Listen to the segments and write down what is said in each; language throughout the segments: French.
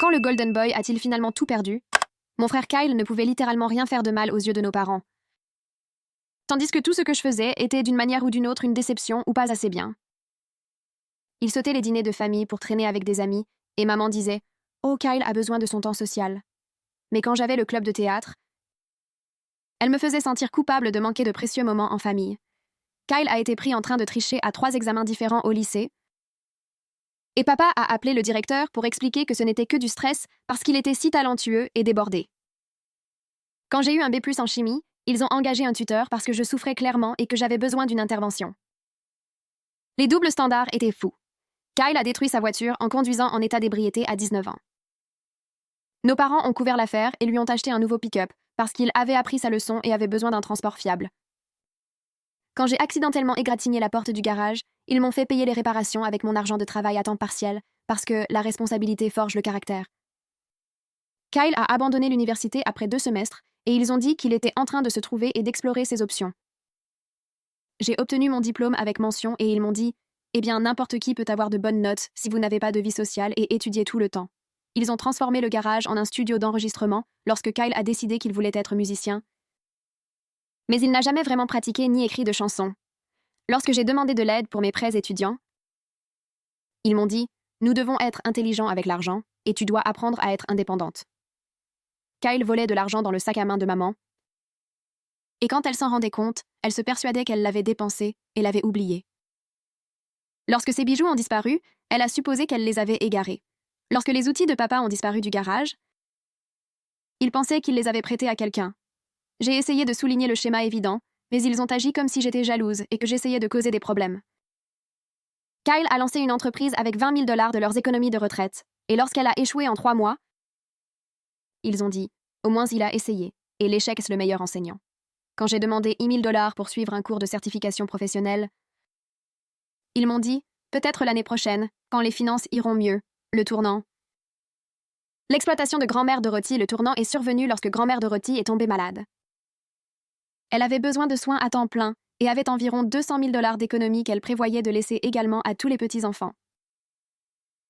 Quand le Golden Boy a-t-il finalement tout perdu? Mon frère Kyle ne pouvait littéralement rien faire de mal aux yeux de nos parents. Tandis que tout ce que je faisais était d'une manière ou d'une autre une déception ou pas assez bien. Il sautait les dîners de famille pour traîner avec des amis, et maman disait « Oh, Kyle a besoin de son temps social ». Mais quand j'avais le club de théâtre, elle me faisait sentir coupable de manquer de précieux moments en famille. Kyle a été pris en train de tricher à 3 examens différents au lycée, et papa a appelé le directeur pour expliquer que ce n'était que du stress parce qu'il était si talentueux et débordé. Quand j'ai eu un B+ en chimie, ils ont engagé un tuteur parce que je souffrais clairement et que j'avais besoin d'une intervention. Les doubles standards étaient fous. Kyle a détruit sa voiture en conduisant en état d'ébriété à 19 ans. Nos parents ont couvert l'affaire et lui ont acheté un nouveau pick-up parce qu'il avait appris sa leçon et avait besoin d'un transport fiable. Quand j'ai accidentellement égratigné la porte du garage, ils m'ont fait payer les réparations avec mon argent de travail à temps partiel parce que la responsabilité forge le caractère. Kyle a abandonné l'université après 2 semestres et ils ont dit qu'il était en train de se trouver et d'explorer ses options. J'ai obtenu mon diplôme avec mention et ils m'ont dit « Eh bien, n'importe qui peut avoir de bonnes notes si vous n'avez pas de vie sociale et étudier tout le temps. » Ils ont transformé le garage en un studio d'enregistrement lorsque Kyle a décidé qu'il voulait être musicien. Mais il n'a jamais vraiment pratiqué ni écrit de chansons. Lorsque j'ai demandé de l'aide pour mes prêts étudiants, ils m'ont dit « Nous devons être intelligents avec l'argent et tu dois apprendre à être indépendante. » Kyle volait de l'argent dans le sac à main de maman. Et quand elle s'en rendait compte, elle se persuadait qu'elle l'avait dépensé et l'avait oublié. Lorsque ses bijoux ont disparu, elle a supposé qu'elle les avait égarés. Lorsque les outils de papa ont disparu du garage, il pensait qu'il les avait prêtés à quelqu'un. J'ai essayé de souligner le schéma évident, mais ils ont agi comme si j'étais jalouse et que j'essayais de causer des problèmes. Kyle a lancé une entreprise avec 20 000 $ de leurs économies de retraite, et lorsqu'elle a échoué en 3 mois, ils ont dit « Au moins il a essayé, et l'échec est le meilleur enseignant ». Quand j'ai demandé 10 000 $ pour suivre un cours de certification professionnelle, ils m'ont dit « Peut-être l'année prochaine, quand les finances iront mieux, le tournant ». L'exploitation de grand-mère Dorothy, le tournant, est survenue lorsque grand-mère Dorothy est tombée malade. Elle avait besoin de soins à temps plein et avait environ 200 000 $ d'économies qu'elle prévoyait de laisser également à tous les petits-enfants.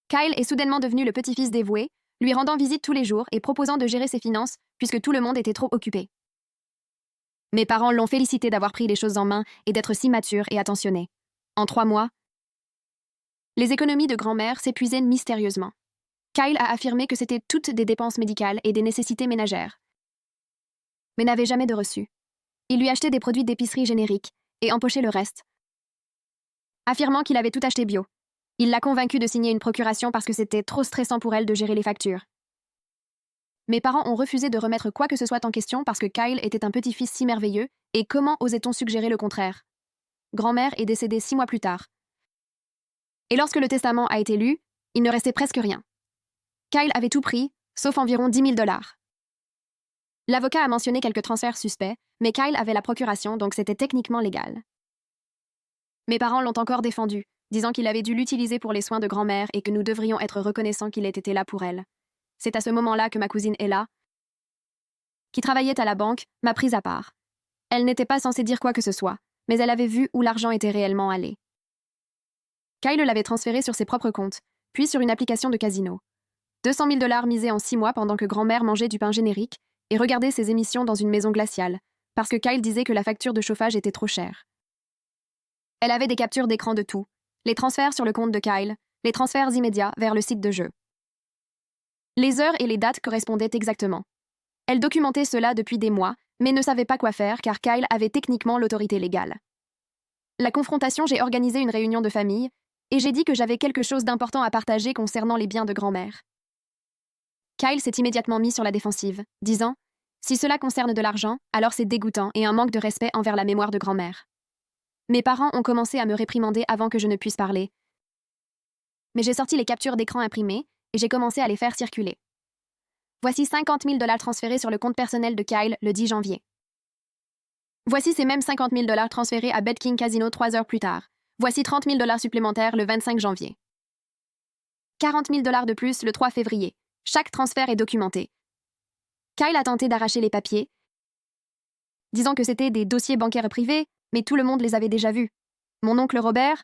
Kyle est soudainement devenu le petit-fils dévoué, lui rendant visite tous les jours et proposant de gérer ses finances puisque tout le monde était trop occupé. Mes parents l'ont félicité d'avoir pris les choses en main et d'être si mature et attentionné. En 3 mois, les économies de grand-mère s'épuisaient mystérieusement. Kyle a affirmé que c'était toutes des dépenses médicales et des nécessités ménagères, mais n'avait jamais de reçu. Il lui achetait des produits d'épicerie génériques et empochait le reste, affirmant qu'il avait tout acheté bio. Il l'a convaincue de signer une procuration parce que c'était trop stressant pour elle de gérer les factures. Mes parents ont refusé de remettre quoi que ce soit en question parce que Kyle était un petit-fils si merveilleux, et comment osait-on suggérer le contraire? Grand-mère est décédée 6 mois plus tard. Et lorsque le testament a été lu, il ne restait presque rien. Kyle avait tout pris, sauf environ 10 000 $. L'avocat a mentionné quelques transferts suspects, mais Kyle avait la procuration, donc c'était techniquement légal. Mes parents l'ont encore défendu, disant qu'il avait dû l'utiliser pour les soins de grand-mère et que nous devrions être reconnaissants qu'il ait été là pour elle. C'est à ce moment-là que ma cousine Ella, qui travaillait à la banque, m'a prise à part. Elle n'était pas censée dire quoi que ce soit, mais elle avait vu où l'argent était réellement allé. Kyle l'avait transféré sur ses propres comptes, puis sur une application de casino. 200 000 $ misés en 6 mois pendant que grand-mère mangeait du pain générique et regardait ses émissions dans une maison glaciale, parce que Kyle disait que la facture de chauffage était trop chère. Elle avait des captures d'écran de tout, les transferts sur le compte de Kyle, les transferts immédiats vers le site de jeu. Les heures et les dates correspondaient exactement. Elle documentait cela depuis des mois, mais ne savait pas quoi faire car Kyle avait techniquement l'autorité légale. La confrontation, j'ai organisé une réunion de famille et j'ai dit que j'avais quelque chose d'important à partager concernant les biens de grand-mère. Kyle s'est immédiatement mis sur la défensive, disant « Si cela concerne de l'argent, alors c'est dégoûtant et un manque de respect envers la mémoire de grand-mère. » Mes parents ont commencé à me réprimander avant que je ne puisse parler. Mais j'ai sorti les captures d'écran imprimées et j'ai commencé à les faire circuler. Voici 50 000 $ transférés sur le compte personnel de Kyle le 10 janvier. Voici ces mêmes 50 000 $ transférés à BetKing Casino 3 heures plus tard. Voici 30 000 $ supplémentaires le 25 janvier. 40 000 $ de plus le 3 février. Chaque transfert est documenté. Kyle a tenté d'arracher les papiers, disant que c'était des dossiers bancaires privés, mais tout le monde les avait déjà vus. Mon oncle Robert,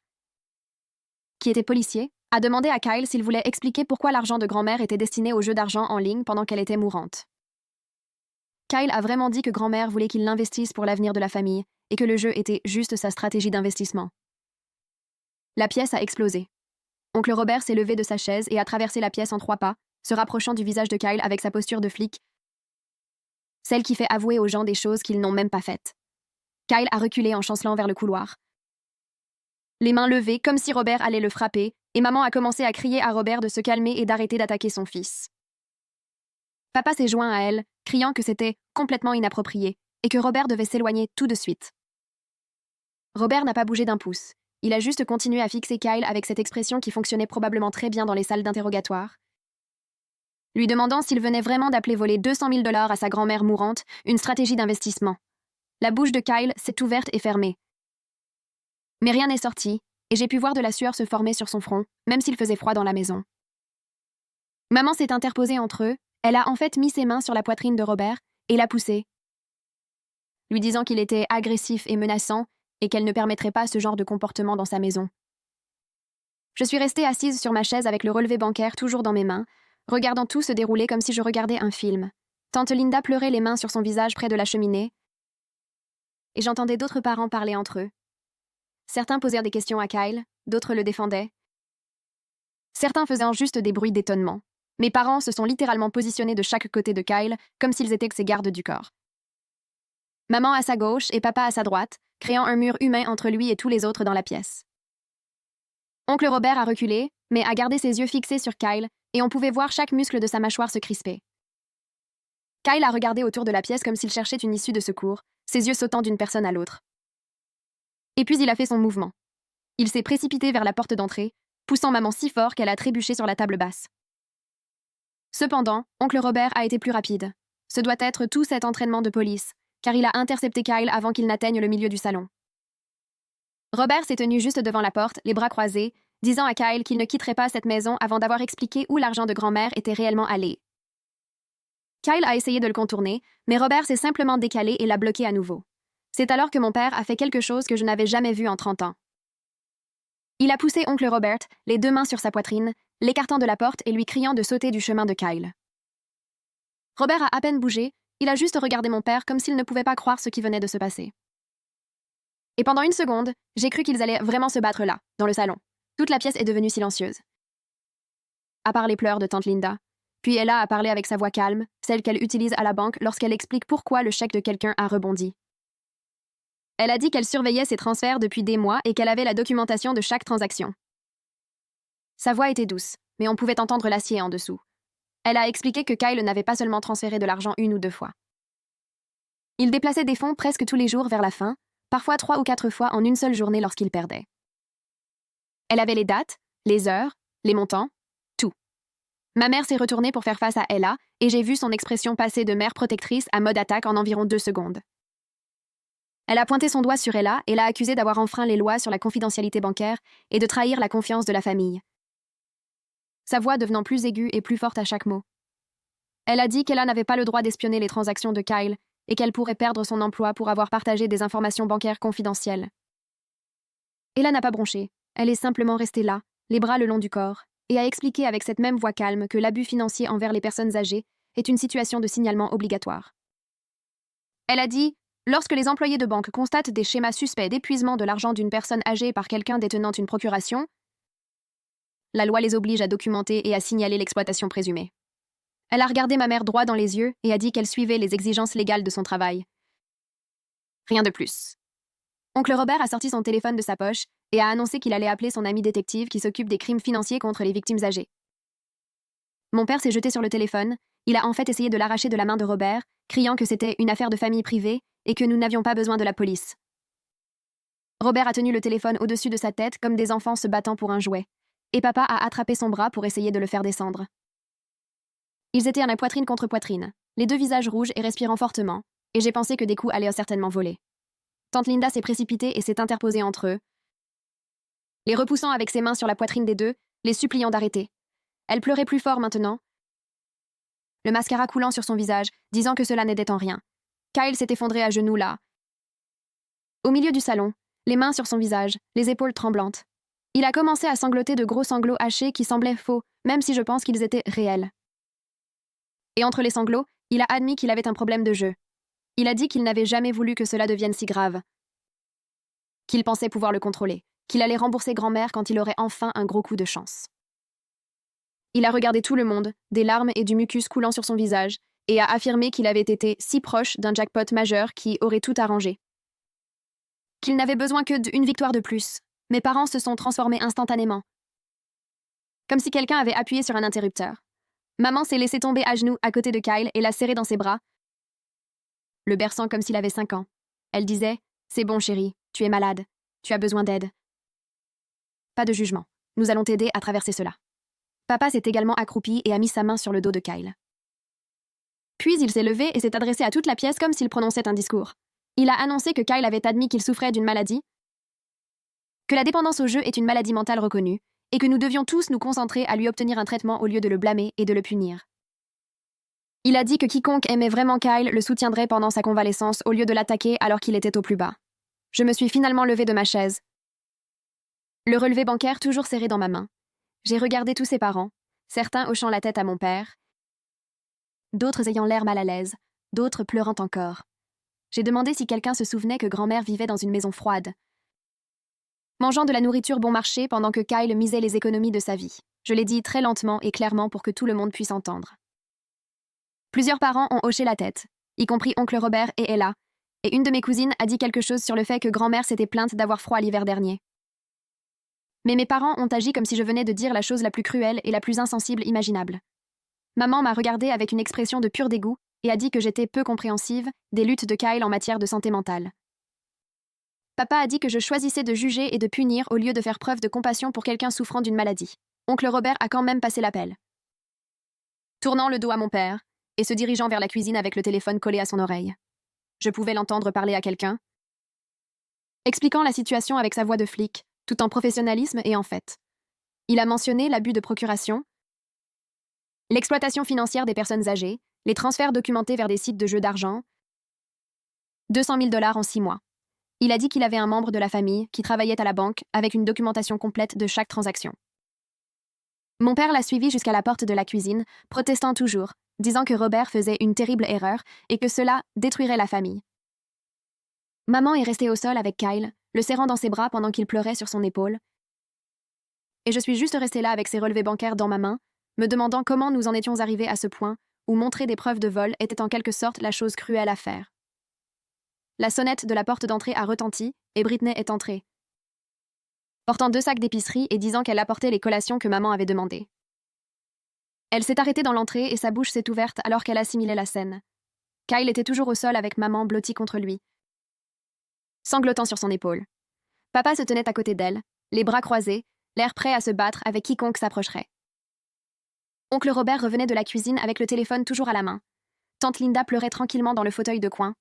qui était policier, a demandé à Kyle s'il voulait expliquer pourquoi l'argent de grand-mère était destiné au jeu d'argent en ligne pendant qu'elle était mourante. Kyle a vraiment dit que grand-mère voulait qu'il l'investisse pour l'avenir de la famille et que le jeu était juste sa stratégie d'investissement. La pièce a explosé. Oncle Robert s'est levé de sa chaise et a traversé la pièce en 3 pas, se rapprochant du visage de Kyle avec sa posture de flic, celle qui fait avouer aux gens des choses qu'ils n'ont même pas faites. Kyle a reculé en chancelant vers le couloir, les mains levées comme si Robert allait le frapper, et maman a commencé à crier à Robert de se calmer et d'arrêter d'attaquer son fils. Papa s'est joint à elle, criant que c'était complètement inapproprié et que Robert devait s'éloigner tout de suite. Robert n'a pas bougé d'un pouce. Il a juste continué à fixer Kyle avec cette expression qui fonctionnait probablement très bien dans les salles d'interrogatoire, lui demandant s'il venait vraiment d'appeler voler 200 000 $ à sa grand-mère mourante, une stratégie d'investissement. La bouche de Kyle s'est ouverte et fermée. Mais rien n'est sorti, et j'ai pu voir de la sueur se former sur son front, même s'il faisait froid dans la maison. Maman s'est interposée entre eux, elle a en fait mis ses mains sur la poitrine de Robert et l'a poussé, lui disant qu'il était agressif et menaçant et qu'elle ne permettrait pas ce genre de comportement dans sa maison. Je suis restée assise sur ma chaise avec le relevé bancaire toujours dans mes mains, regardant tout se dérouler comme si je regardais un film. Tante Linda pleurait les mains sur son visage près de la cheminée, et j'entendais d'autres parents parler entre eux. Certains posèrent des questions à Kyle, d'autres le défendaient. Certains faisaient juste des bruits d'étonnement. Mes parents se sont littéralement positionnés de chaque côté de Kyle, comme s'ils étaient ses gardes du corps. Maman à sa gauche et papa à sa droite, créant un mur humain entre lui et tous les autres dans la pièce. Oncle Robert a reculé, mais a gardé ses yeux fixés sur Kyle, et on pouvait voir chaque muscle de sa mâchoire se crisper. Kyle a regardé autour de la pièce comme s'il cherchait une issue de secours, ses yeux sautant d'une personne à l'autre. Et puis il a fait son mouvement. Il s'est précipité vers la porte d'entrée, poussant maman si fort qu'elle a trébuché sur la table basse. Cependant, oncle Robert a été plus rapide. Ce doit être tout cet entraînement de police, car il a intercepté Kyle avant qu'il n'atteigne le milieu du salon. Robert s'est tenu juste devant la porte, les bras croisés, disant à Kyle qu'il ne quitterait pas cette maison avant d'avoir expliqué où l'argent de grand-mère était réellement allé. Kyle a essayé de le contourner, mais Robert s'est simplement décalé et l'a bloqué à nouveau. C'est alors que mon père a fait quelque chose que je n'avais jamais vu en 30 ans. Il a poussé oncle Robert, les 2 mains sur sa poitrine, l'écartant de la porte et lui criant de sauter du chemin de Kyle. Robert a à peine bougé, il a juste regardé mon père comme s'il ne pouvait pas croire ce qui venait de se passer. Et pendant 1 seconde, j'ai cru qu'ils allaient vraiment se battre là, dans le salon. Toute la pièce est devenue silencieuse. À part les pleurs de tante Linda. Puis Ella a parlé avec sa voix calme, celle qu'elle utilise à la banque lorsqu'elle explique pourquoi le chèque de quelqu'un a rebondi. Elle a dit qu'elle surveillait ses transferts depuis des mois et qu'elle avait la documentation de chaque transaction. Sa voix était douce, mais on pouvait entendre l'acier en dessous. Elle a expliqué que Kyle n'avait pas seulement transféré de l'argent 1 ou 2 fois. Il déplaçait des fonds presque tous les jours vers la fin, parfois 3 ou 4 fois en une seule journée lorsqu'il perdait. Elle avait les dates, les heures, les montants, tout. Ma mère s'est retournée pour faire face à Ella et j'ai vu son expression passer de mère protectrice à mode attaque en environ 2 secondes. Elle a pointé son doigt sur Ella et l'a accusée d'avoir enfreint les lois sur la confidentialité bancaire et de trahir la confiance de la famille. Sa voix devenant plus aiguë et plus forte à chaque mot. Elle a dit qu'Ella n'avait pas le droit d'espionner les transactions de Kyle et qu'elle pourrait perdre son emploi pour avoir partagé des informations bancaires confidentielles. Ella n'a pas bronché, elle est simplement restée là, les bras le long du corps, et a expliqué avec cette même voix calme que l'abus financier envers les personnes âgées est une situation de signalement obligatoire. Elle a dit « Lorsque les employés de banque constatent des schémas suspects d'épuisement de l'argent d'une personne âgée par quelqu'un détenant une procuration, la loi les oblige à documenter et à signaler l'exploitation présumée. » Elle a regardé ma mère droit dans les yeux et a dit qu'elle suivait les exigences légales de son travail. Rien de plus. Oncle Robert a sorti son téléphone de sa poche et a annoncé qu'il allait appeler son ami détective qui s'occupe des crimes financiers contre les victimes âgées. Mon père s'est jeté sur le téléphone, il a en fait essayé de l'arracher de la main de Robert, criant que c'était une affaire de famille privée et que nous n'avions pas besoin de la police. Robert a tenu le téléphone au-dessus de sa tête comme des enfants se battant pour un jouet, et papa a attrapé son bras pour essayer de le faire descendre. Ils étaient à la poitrine contre poitrine, les 2 visages rouges et respirant fortement, et j'ai pensé que des coups allaient certainement voler. Tante Linda s'est précipitée et s'est interposée entre eux, les repoussant avec ses mains sur la poitrine des 2, les suppliant d'arrêter. Elle pleurait plus fort maintenant, le mascara coulant sur son visage, disant que cela n'aidait en rien. Kyle s'est effondré à genoux là, au milieu du salon, les mains sur son visage, les épaules tremblantes. Il a commencé à sangloter de gros sanglots hachés qui semblaient faux, même si je pense qu'ils étaient réels. Et entre les sanglots, il a admis qu'il avait un problème de jeu. Il a dit qu'il n'avait jamais voulu que cela devienne si grave, qu'il pensait pouvoir le contrôler, qu'il allait rembourser grand-mère quand il aurait enfin un gros coup de chance. Il a regardé tout le monde, des larmes et du mucus coulant sur son visage, et a affirmé qu'il avait été si proche d'un jackpot majeur qui aurait tout arrangé. Qu'il n'avait besoin que d'une victoire de plus. Mes parents se sont transformés instantanément. Comme si quelqu'un avait appuyé sur un interrupteur. Maman s'est laissée tomber à genoux à côté de Kyle et l'a serré dans ses bras, le berçant comme s'il avait 5 ans. Elle disait « C'est bon, chérie, tu es malade. Tu as besoin d'aide. Pas de jugement. Nous allons t'aider à traverser cela. » Papa s'est également accroupi et a mis sa main sur le dos de Kyle. Puis il s'est levé et s'est adressé à toute la pièce comme s'il prononçait un discours. Il a annoncé que Kyle avait admis qu'il souffrait d'une maladie, que la dépendance au jeu est une maladie mentale reconnue, et que nous devions tous nous concentrer à lui obtenir un traitement au lieu de le blâmer et de le punir. Il a dit que quiconque aimait vraiment Kyle le soutiendrait pendant sa convalescence au lieu de l'attaquer alors qu'il était au plus bas. Je me suis finalement levée de ma chaise, le relevé bancaire toujours serré dans ma main. J'ai regardé tous ses parents, certains hochant la tête à mon père, d'autres ayant l'air mal à l'aise, d'autres pleurant encore. J'ai demandé si quelqu'un se souvenait que grand-mère vivait dans une maison froide, mangeant de la nourriture bon marché pendant que Kyle misait les économies de sa vie. Je l'ai dit très lentement et clairement pour que tout le monde puisse entendre. Plusieurs parents ont hoché la tête, y compris oncle Robert et Ella, et une de mes cousines a dit quelque chose sur le fait que grand-mère s'était plainte d'avoir froid l'hiver dernier. Mais mes parents ont agi comme si je venais de dire la chose la plus cruelle et la plus insensible imaginable. Maman m'a regardée avec une expression de pur dégoût et a dit que j'étais peu compréhensive des luttes de Kyle en matière de santé mentale. Papa a dit que je choisissais de juger et de punir au lieu de faire preuve de compassion pour quelqu'un souffrant d'une maladie. Oncle Robert a quand même passé l'appel. Tournant le dos à mon père et se dirigeant vers la cuisine avec le téléphone collé à son oreille. Je pouvais l'entendre parler à quelqu'un, expliquant la situation avec sa voix de flic, tout en professionnalisme et en fait. Il a mentionné l'abus de procuration, l'exploitation financière des personnes âgées, les transferts documentés vers des sites de jeux d'argent, 200 000 $ en 6 mois. Il a dit qu'il avait un membre de la famille qui travaillait à la banque avec une documentation complète de chaque transaction. Mon père l'a suivi jusqu'à la porte de la cuisine, protestant toujours, disant que Robert faisait une terrible erreur et que cela détruirait la famille. Maman est restée au sol avec Kyle, le serrant dans ses bras pendant qu'il pleurait sur son épaule, et je suis juste restée là avec ses relevés bancaires dans ma main, me demandant comment nous en étions arrivés à ce point où montrer des preuves de vol était en quelque sorte la chose cruelle à faire. La sonnette de la porte d'entrée a retenti et Britney est entrée, portant 2 sacs d'épicerie et disant qu'elle apportait les collations que maman avait demandées. Elle s'est arrêtée dans l'entrée et sa bouche s'est ouverte alors qu'elle assimilait la scène. Kyle était toujours au sol avec maman blottie contre lui, sanglotant sur son épaule. Papa se tenait à côté d'elle, les bras croisés, l'air prêt à se battre avec quiconque s'approcherait. Oncle Robert revenait de la cuisine avec le téléphone toujours à la main. Tante Linda pleurait tranquillement dans le fauteuil de coin.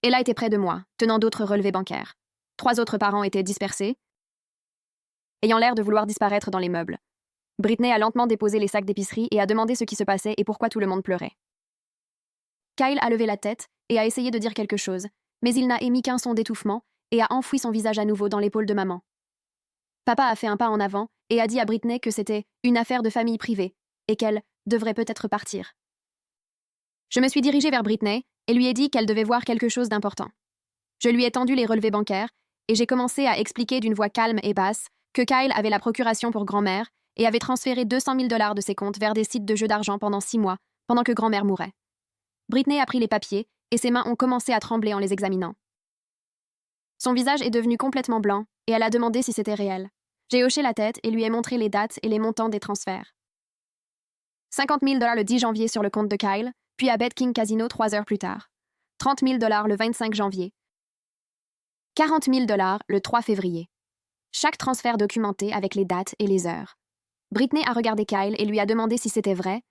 Ella était près de moi, tenant d'autres relevés bancaires. 3 autres parents étaient dispersés, ayant l'air de vouloir disparaître dans les meubles. Britney a lentement déposé les sacs d'épicerie et a demandé ce qui se passait et pourquoi tout le monde pleurait. Kyle a levé la tête et a essayé de dire quelque chose, mais il n'a émis qu'un son d'étouffement et a enfoui son visage à nouveau dans l'épaule de maman. Papa a fait un pas en avant et a dit à Britney que c'était une affaire de famille privée et qu'elle devrait peut-être partir. Je me suis dirigée vers Britney et lui ai dit qu'elle devait voir quelque chose d'important. Je lui ai tendu les relevés bancaires et j'ai commencé à expliquer d'une voix calme et basse que Kyle avait la procuration pour grand-mère et avait transféré 200 000 $ de ses comptes vers des sites de jeux d'argent pendant 6 mois, pendant que grand-mère mourait. Britney a pris les papiers et ses mains ont commencé à trembler en les examinant. Son visage est devenu complètement blanc et elle a demandé si c'était réel. J'ai hoché la tête et lui ai montré les dates et les montants des transferts. 50 000 $ le 10 janvier sur le compte de Kyle, puis à BetKing Casino 3 heures plus tard. 30 000 $ le 25 janvier. 40 000 $ le 3 février. Chaque transfert documenté avec les dates et les heures. Britney a regardé Kyle et lui a demandé si c'était vrai,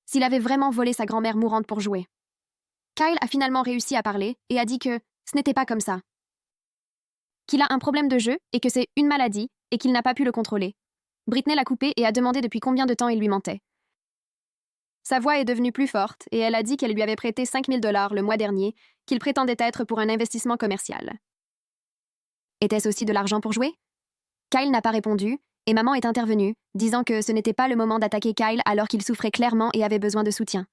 s'il avait vraiment volé sa grand-mère mourante pour jouer. Kyle a finalement réussi à parler et a dit que ce n'était pas comme ça. Qu'il a un problème de jeu et que c'est une maladie et qu'il n'a pas pu le contrôler. Britney l'a coupé et a demandé depuis combien de temps il lui mentait. Sa voix est devenue plus forte et elle a dit qu'elle lui avait prêté 5 000 $ le mois dernier, qu'il prétendait être pour un investissement commercial. Était-ce aussi de l'argent pour jouer? Kyle n'a pas répondu, et maman est intervenue, disant que ce n'était pas le moment d'attaquer Kyle alors qu'il souffrait clairement et avait besoin de soutien.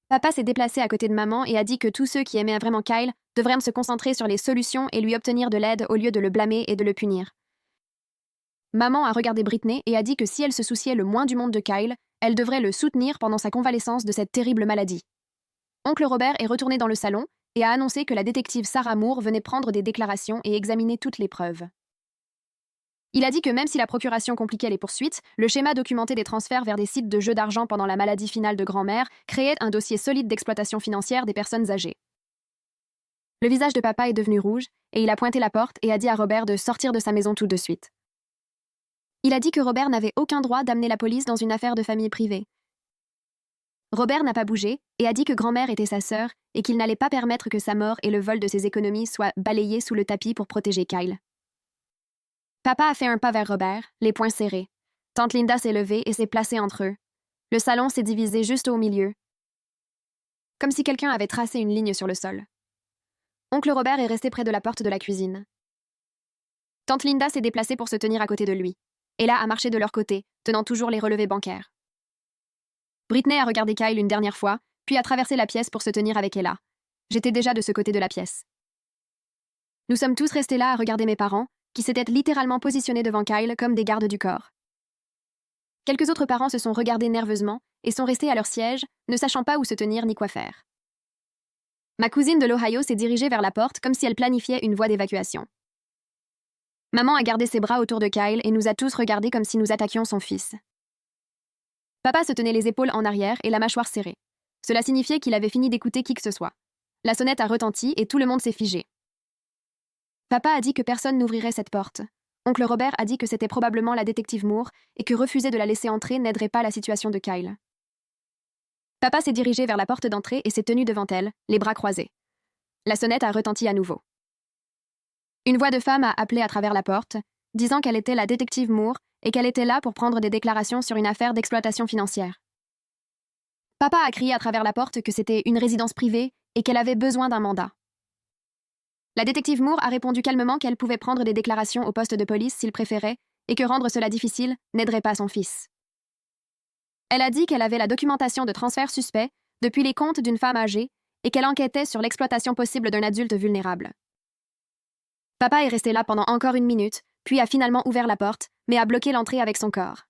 Papa s'est déplacé à côté de maman et a dit que tous ceux qui aimaient vraiment Kyle devraient se concentrer sur les solutions et lui obtenir de l'aide au lieu de le blâmer et de le punir. Maman a regardé Britney et a dit que si elle se souciait le moins du monde de Kyle, elle devrait le soutenir pendant sa convalescence de cette terrible maladie. Oncle Robert est retourné dans le salon et a annoncé que la détective Sarah Moore venait prendre des déclarations et examiner toutes les preuves. Il a dit que même si la procuration compliquait les poursuites, le schéma documenté des transferts vers des sites de jeux d'argent pendant la maladie finale de grand-mère créait un dossier solide d'exploitation financière des personnes âgées. Le visage de papa est devenu rouge et il a pointé la porte et a dit à Robert de sortir de sa maison tout de suite. Il a dit que Robert n'avait aucun droit d'amener la police dans une affaire de famille privée. Robert n'a pas bougé et a dit que grand-mère était sa sœur et qu'il n'allait pas permettre que sa mort et le vol de ses économies soient balayés sous le tapis pour protéger Kyle. Papa a fait un pas vers Robert, les poings serrés. Tante Linda s'est levée et s'est placée entre eux. Le salon s'est divisé juste au milieu, comme si quelqu'un avait tracé une ligne sur le sol. Oncle Robert est resté près de la porte de la cuisine. Tante Linda s'est déplacée pour se tenir à côté de lui. Ella a marché de leur côté, tenant toujours les relevés bancaires. Britney a regardé Kyle une dernière fois, puis a traversé la pièce pour se tenir avec Ella. J'étais déjà de ce côté de la pièce. Nous sommes tous restés là à regarder mes parents, qui s'étaient littéralement positionnés devant Kyle comme des gardes du corps. Quelques autres parents se sont regardés nerveusement et sont restés à leur siège, ne sachant pas où se tenir ni quoi faire. Ma cousine de l'Ohio s'est dirigée vers la porte comme si elle planifiait une voie d'évacuation. Maman a gardé ses bras autour de Kyle et nous a tous regardés comme si nous attaquions son fils. Papa se tenait les épaules en arrière et la mâchoire serrée. Cela signifiait qu'il avait fini d'écouter qui que ce soit. La sonnette a retenti et tout le monde s'est figé. Papa a dit que personne n'ouvrirait cette porte. Oncle Robert a dit que c'était probablement la détective Moore et que refuser de la laisser entrer n'aiderait pas la situation de Kyle. Papa s'est dirigé vers la porte d'entrée et s'est tenu devant elle, les bras croisés. La sonnette a retenti à nouveau. Une voix de femme a appelé à travers la porte, disant qu'elle était la détective Moore et qu'elle était là pour prendre des déclarations sur une affaire d'exploitation financière. Papa a crié à travers la porte que c'était une résidence privée et qu'elle avait besoin d'un mandat. La détective Moore a répondu calmement qu'elle pouvait prendre des déclarations au poste de police s'il préférait et que rendre cela difficile n'aiderait pas son fils. Elle a dit qu'elle avait la documentation de transfert suspect depuis les comptes d'une femme âgée et qu'elle enquêtait sur l'exploitation possible d'un adulte vulnérable. Papa est resté là pendant encore 1 minute, puis a finalement ouvert la porte, mais a bloqué l'entrée avec son corps.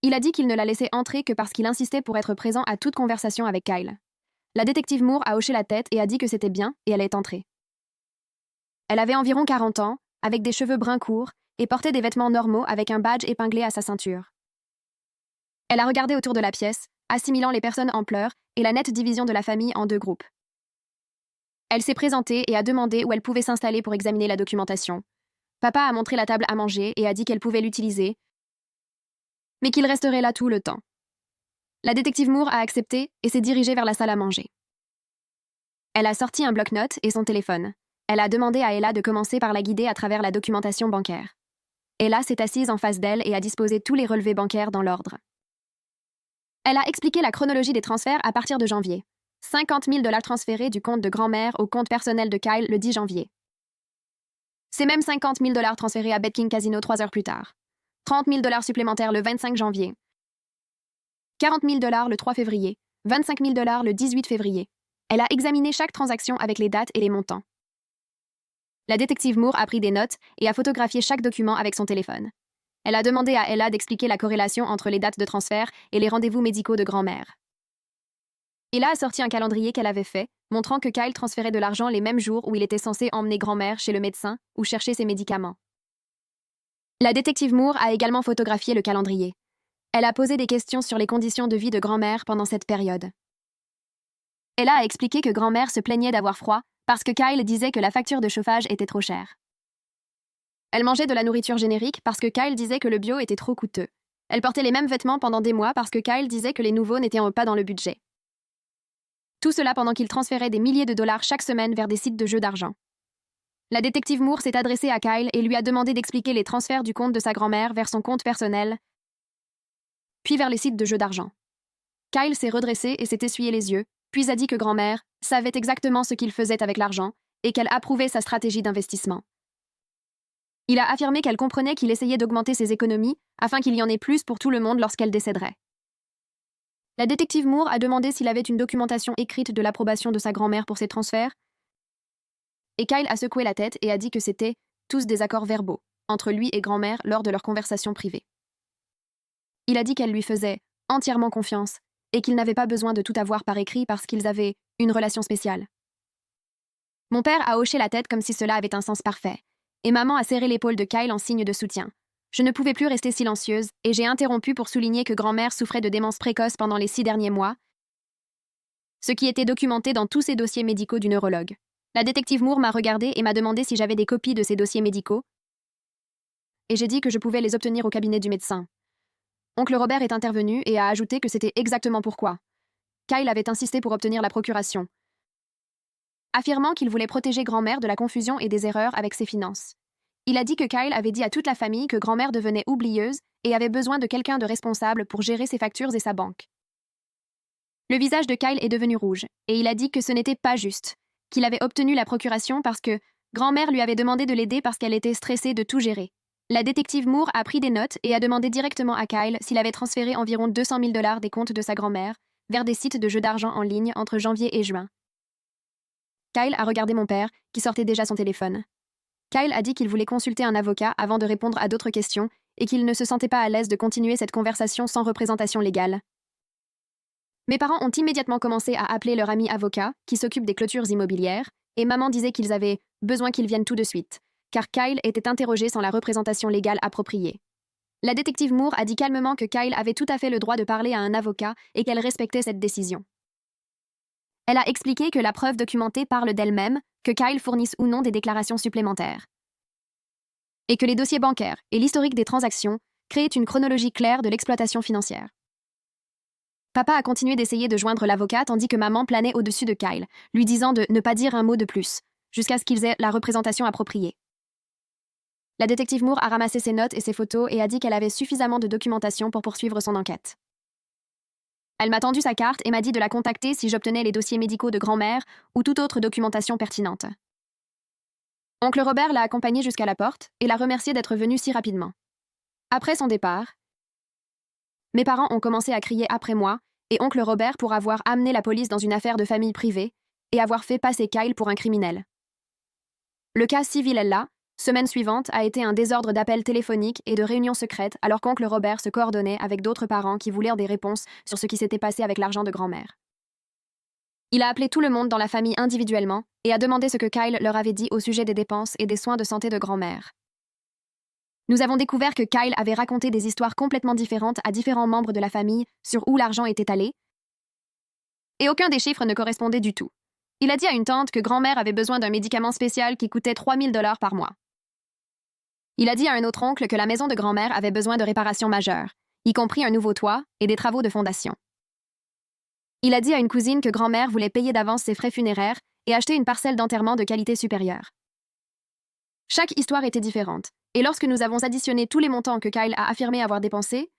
Il a dit qu'il ne la laissait entrer que parce qu'il insistait pour être présent à toute conversation avec Kyle. La détective Moore a hoché la tête et a dit que c'était bien, et elle est entrée. Elle avait environ 40 ans, avec des cheveux bruns courts, et portait des vêtements normaux avec un badge épinglé à sa ceinture. Elle a regardé autour de la pièce, assimilant les personnes en pleurs et la nette division de la famille en 2 groupes. Elle s'est présentée et a demandé où elle pouvait s'installer pour examiner la documentation. Papa a montré la table à manger et a dit qu'elle pouvait l'utiliser, mais qu'il resterait là tout le temps. La détective Moore a accepté et s'est dirigée vers la salle à manger. Elle a sorti un bloc-notes et son téléphone. Elle a demandé à Ella de commencer par la guider à travers la documentation bancaire. Ella s'est assise en face d'elle et a disposé tous les relevés bancaires dans l'ordre. Elle a expliqué la chronologie des transferts à partir de janvier. 50 000 $ transférés du compte de grand-mère au compte personnel de Kyle le 10 janvier. C'est même 50 000 $ transférés à BetKing Casino 3 heures plus tard. 30 000 $ supplémentaires le 25 janvier. 40 000 $ le 3 février. 25 000 $ le 18 février. Elle a examiné chaque transaction avec les dates et les montants. La détective Moore a pris des notes et a photographié chaque document avec son téléphone. Elle a demandé à Ella d'expliquer la corrélation entre les dates de transfert et les rendez-vous médicaux de grand-mère. Ella a sorti un calendrier qu'elle avait fait, montrant que Kyle transférait de l'argent les mêmes jours où il était censé emmener grand-mère chez le médecin ou chercher ses médicaments. La détective Moore a également photographié le calendrier. Elle a posé des questions sur les conditions de vie de grand-mère pendant cette période. Ella a expliqué que grand-mère se plaignait d'avoir froid parce que Kyle disait que la facture de chauffage était trop chère. Elle mangeait de la nourriture générique parce que Kyle disait que le bio était trop coûteux. Elle portait les mêmes vêtements pendant des mois parce que Kyle disait que les nouveaux n'étaient pas dans le budget. Tout cela pendant qu'il transférait des milliers de dollars chaque semaine vers des sites de jeux d'argent. La détective Moore s'est adressée à Kyle et lui a demandé d'expliquer les transferts du compte de sa grand-mère vers son compte personnel, puis vers les sites de jeux d'argent. Kyle s'est redressé et s'est essuyé les yeux, puis a dit que grand-mère savait exactement ce qu'il faisait avec l'argent et qu'elle approuvait sa stratégie d'investissement. Il a affirmé qu'elle comprenait qu'il essayait d'augmenter ses économies afin qu'il y en ait plus pour tout le monde lorsqu'elle décéderait. La détective Moore a demandé s'il avait une documentation écrite de l'approbation de sa grand-mère pour ses transferts, et Kyle a secoué la tête et a dit que c'était tous des accords verbaux entre lui et grand-mère lors de leur conversation privée. Il a dit qu'elle lui faisait entièrement confiance et qu'il n'avait pas besoin de tout avoir par écrit parce qu'ils avaient une relation spéciale. Mon père a hoché la tête comme si cela avait un sens parfait, et maman a serré l'épaule de Kyle en signe de soutien. Je ne pouvais plus rester silencieuse et j'ai interrompu pour souligner que grand-mère souffrait de démence précoce pendant les 6 derniers mois, ce qui était documenté dans tous ses dossiers médicaux du neurologue. La détective Moore m'a regardée et m'a demandé si j'avais des copies de ces dossiers médicaux, et j'ai dit que je pouvais les obtenir au cabinet du médecin. Oncle Robert est intervenu et a ajouté que c'était exactement pourquoi Kyle avait insisté pour obtenir la procuration, affirmant qu'il voulait protéger grand-mère de la confusion et des erreurs avec ses finances. Il a dit que Kyle avait dit à toute la famille que grand-mère devenait oublieuse et avait besoin de quelqu'un de responsable pour gérer ses factures et sa banque. Le visage de Kyle est devenu rouge, et il a dit que ce n'était pas juste, qu'il avait obtenu la procuration parce que grand-mère lui avait demandé de l'aider parce qu'elle était stressée de tout gérer. La détective Moore a pris des notes et a demandé directement à Kyle s'il avait transféré environ 200 000 $ des comptes de sa grand-mère vers des sites de jeux d'argent en ligne entre janvier et juin. Kyle a regardé mon père, qui sortait déjà son téléphone. Kyle a dit qu'il voulait consulter un avocat avant de répondre à d'autres questions et qu'il ne se sentait pas à l'aise de continuer cette conversation sans représentation légale. Mes parents ont immédiatement commencé à appeler leur ami avocat, qui s'occupe des clôtures immobilières, et maman disait qu'ils avaient besoin qu'ils viennent tout de suite, car Kyle était interrogé sans la représentation légale appropriée. La détective Moore a dit calmement que Kyle avait tout à fait le droit de parler à un avocat et qu'elle respectait cette décision. Elle a expliqué que la preuve documentée parle d'elle-même, que Kyle fournisse ou non des déclarations supplémentaires. Et que les dossiers bancaires et l'historique des transactions créent une chronologie claire de l'exploitation financière. Papa a continué d'essayer de joindre l'avocat tandis que maman planait au-dessus de Kyle, lui disant de ne pas dire un mot de plus, jusqu'à ce qu'ils aient la représentation appropriée. La détective Moore a ramassé ses notes et ses photos et a dit qu'elle avait suffisamment de documentation pour poursuivre son enquête. Elle m'a tendu sa carte et m'a dit de la contacter si j'obtenais les dossiers médicaux de grand-mère ou toute autre documentation pertinente. Oncle Robert l'a accompagnée jusqu'à la porte et l'a remercié d'être venu si rapidement. Après son départ, mes parents ont commencé à crier après moi et oncle Robert pour avoir amené la police dans une affaire de famille privée et avoir fait passer Kyle pour un criminel. Le cas civil est là. Semaine suivante a été un désordre d'appels téléphoniques et de réunions secrètes alors qu'oncle Robert se coordonnait avec d'autres parents qui voulaient des réponses sur ce qui s'était passé avec l'argent de grand-mère. Il a appelé tout le monde dans la famille individuellement et a demandé ce que Kyle leur avait dit au sujet des dépenses et des soins de santé de grand-mère. Nous avons découvert que Kyle avait raconté des histoires complètement différentes à différents membres de la famille sur où l'argent était allé, et aucun des chiffres ne correspondait du tout. Il a dit à une tante que grand-mère avait besoin d'un médicament spécial qui coûtait 3 000 $ par mois. Il a dit à un autre oncle que la maison de grand-mère avait besoin de réparations majeures, y compris un nouveau toit et des travaux de fondation. Il a dit à une cousine que grand-mère voulait payer d'avance ses frais funéraires et acheter une parcelle d'enterrement de qualité supérieure. Chaque histoire était différente, et lorsque nous avons additionné tous les montants que Kyle a affirmé avoir dépensés,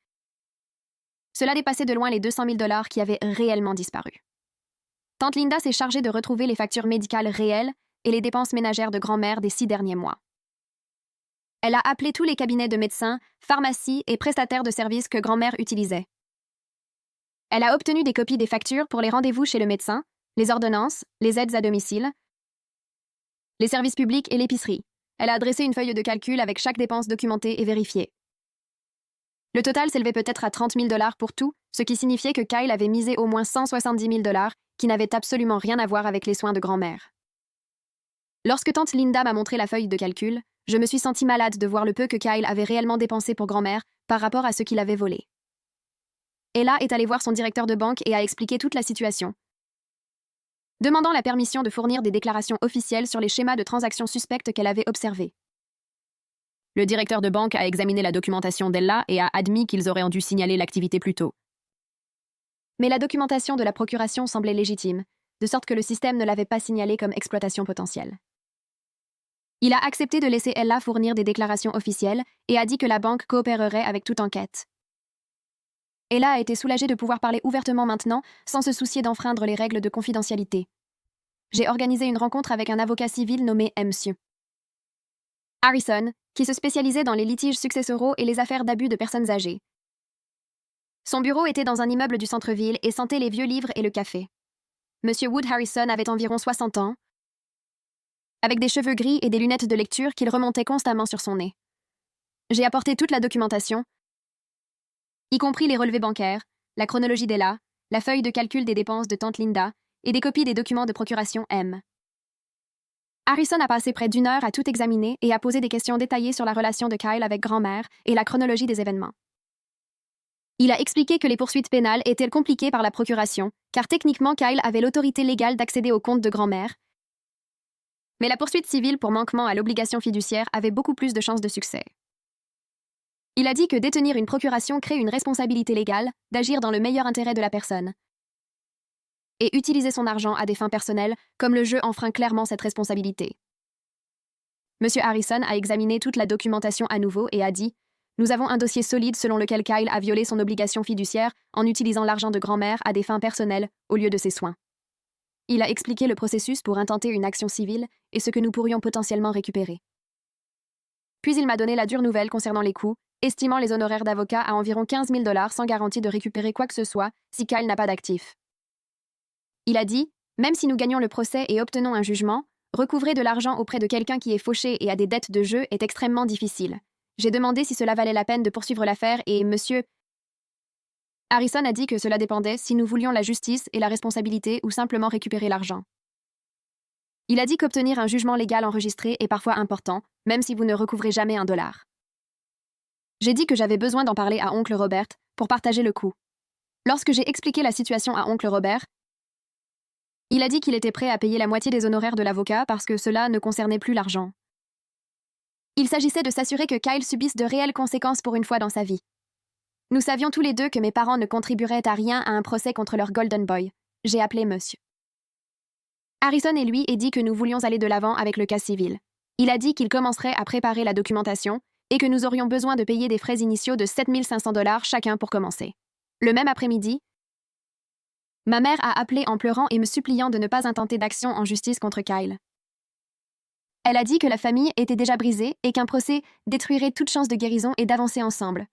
cela dépassait de loin les 200 000 $ qui avaient réellement disparu. Tante Linda s'est chargée de retrouver les factures médicales réelles et les dépenses ménagères de grand-mère des 6 derniers mois. Elle a appelé tous les cabinets de médecins, pharmacies et prestataires de services que grand-mère utilisait. Elle a obtenu des copies des factures pour les rendez-vous chez le médecin, les ordonnances, les aides à domicile, les services publics et l'épicerie. Elle a dressé une feuille de calcul avec chaque dépense documentée et vérifiée. Le total s'élevait peut-être à 30 000 $ pour tout, ce qui signifiait que Kyle avait misé au moins 170 000 $ qui n'avaient absolument rien à voir avec les soins de grand-mère. Lorsque tante Linda m'a montré la feuille de calcul, je me suis sentie malade de voir le peu que Kyle avait réellement dépensé pour grand-mère par rapport à ce qu'il avait volé. Ella est allée voir son directeur de banque et a expliqué toute la situation, demandant la permission de fournir des déclarations officielles sur les schémas de transactions suspectes qu'elle avait observés. Le directeur de banque a examiné la documentation d'Ella et a admis qu'ils auraient dû signaler l'activité plus tôt. Mais la documentation de la procuration semblait légitime, de sorte que le système ne l'avait pas signalée comme exploitation potentielle. Il a accepté de laisser Ella fournir des déclarations officielles et a dit que la banque coopérerait avec toute enquête. Ella a été soulagée de pouvoir parler ouvertement maintenant, sans se soucier d'enfreindre les règles de confidentialité. J'ai organisé une rencontre avec un avocat civil nommé M. Harrison, qui se spécialisait dans les litiges successoraux et les affaires d'abus de personnes âgées. Son bureau était dans un immeuble du centre-ville et sentait les vieux livres et le café. Monsieur Wood Harrison avait environ 60 ans, avec des cheveux gris et des lunettes de lecture qu'il remontait constamment sur son nez. J'ai apporté toute la documentation, y compris les relevés bancaires, la chronologie d'Ella, la feuille de calcul des dépenses de tante Linda et des copies des documents de procuration M. Harrison a passé près d'1 heure à tout examiner et à poser des questions détaillées sur la relation de Kyle avec grand-mère et la chronologie des événements. Il a expliqué que les poursuites pénales étaient compliquées par la procuration, car techniquement Kyle avait l'autorité légale d'accéder au compte de grand-mère, mais la poursuite civile pour manquement à l'obligation fiduciaire avait beaucoup plus de chances de succès. Il a dit que détenir une procuration crée une responsabilité légale d'agir dans le meilleur intérêt de la personne. Et utiliser son argent à des fins personnelles, comme le jeu enfreint clairement cette responsabilité. M. Harrison a examiné toute la documentation à nouveau et a dit « Nous avons un dossier solide selon lequel Kyle a violé son obligation fiduciaire en utilisant l'argent de grand-mère à des fins personnelles au lieu de ses soins. » Il a expliqué le processus pour intenter une action civile et ce que nous pourrions potentiellement récupérer. Puis il m'a donné la dure nouvelle concernant les coûts, estimant les honoraires d'avocat à environ 15 000 $ sans garantie de récupérer quoi que ce soit si Kyle n'a pas d'actifs. Il a dit « Même si nous gagnons le procès et obtenons un jugement, recouvrer de l'argent auprès de quelqu'un qui est fauché et a des dettes de jeu est extrêmement difficile. J'ai demandé si cela valait la peine de poursuivre l'affaire et M. Harrison a dit que cela dépendait si nous voulions la justice et la responsabilité ou simplement récupérer l'argent. Il a dit qu'obtenir un jugement légal enregistré est parfois important, même si vous ne recouvrez jamais $1. J'ai dit que j'avais besoin d'en parler à oncle Robert pour partager le coût. Lorsque j'ai expliqué la situation à oncle Robert, il a dit qu'il était prêt à payer la moitié des honoraires de l'avocat parce que cela ne concernait plus l'argent. Il s'agissait de s'assurer que Kyle subisse de réelles conséquences pour une fois dans sa vie. Nous savions tous les deux que mes parents ne contribueraient à rien à un procès contre leur Golden Boy. J'ai appelé monsieur Harrison et lui et dit que nous voulions aller de l'avant avec le cas civil. Il a dit qu'il commencerait à préparer la documentation et que nous aurions besoin de payer des frais initiaux de 7 500 $ chacun pour commencer. Le même après-midi, ma mère a appelé en pleurant et me suppliant de ne pas intenter d'action en justice contre Kyle. Elle a dit que la famille était déjà brisée et qu'un procès détruirait toute chance de guérison et d'avancer ensemble.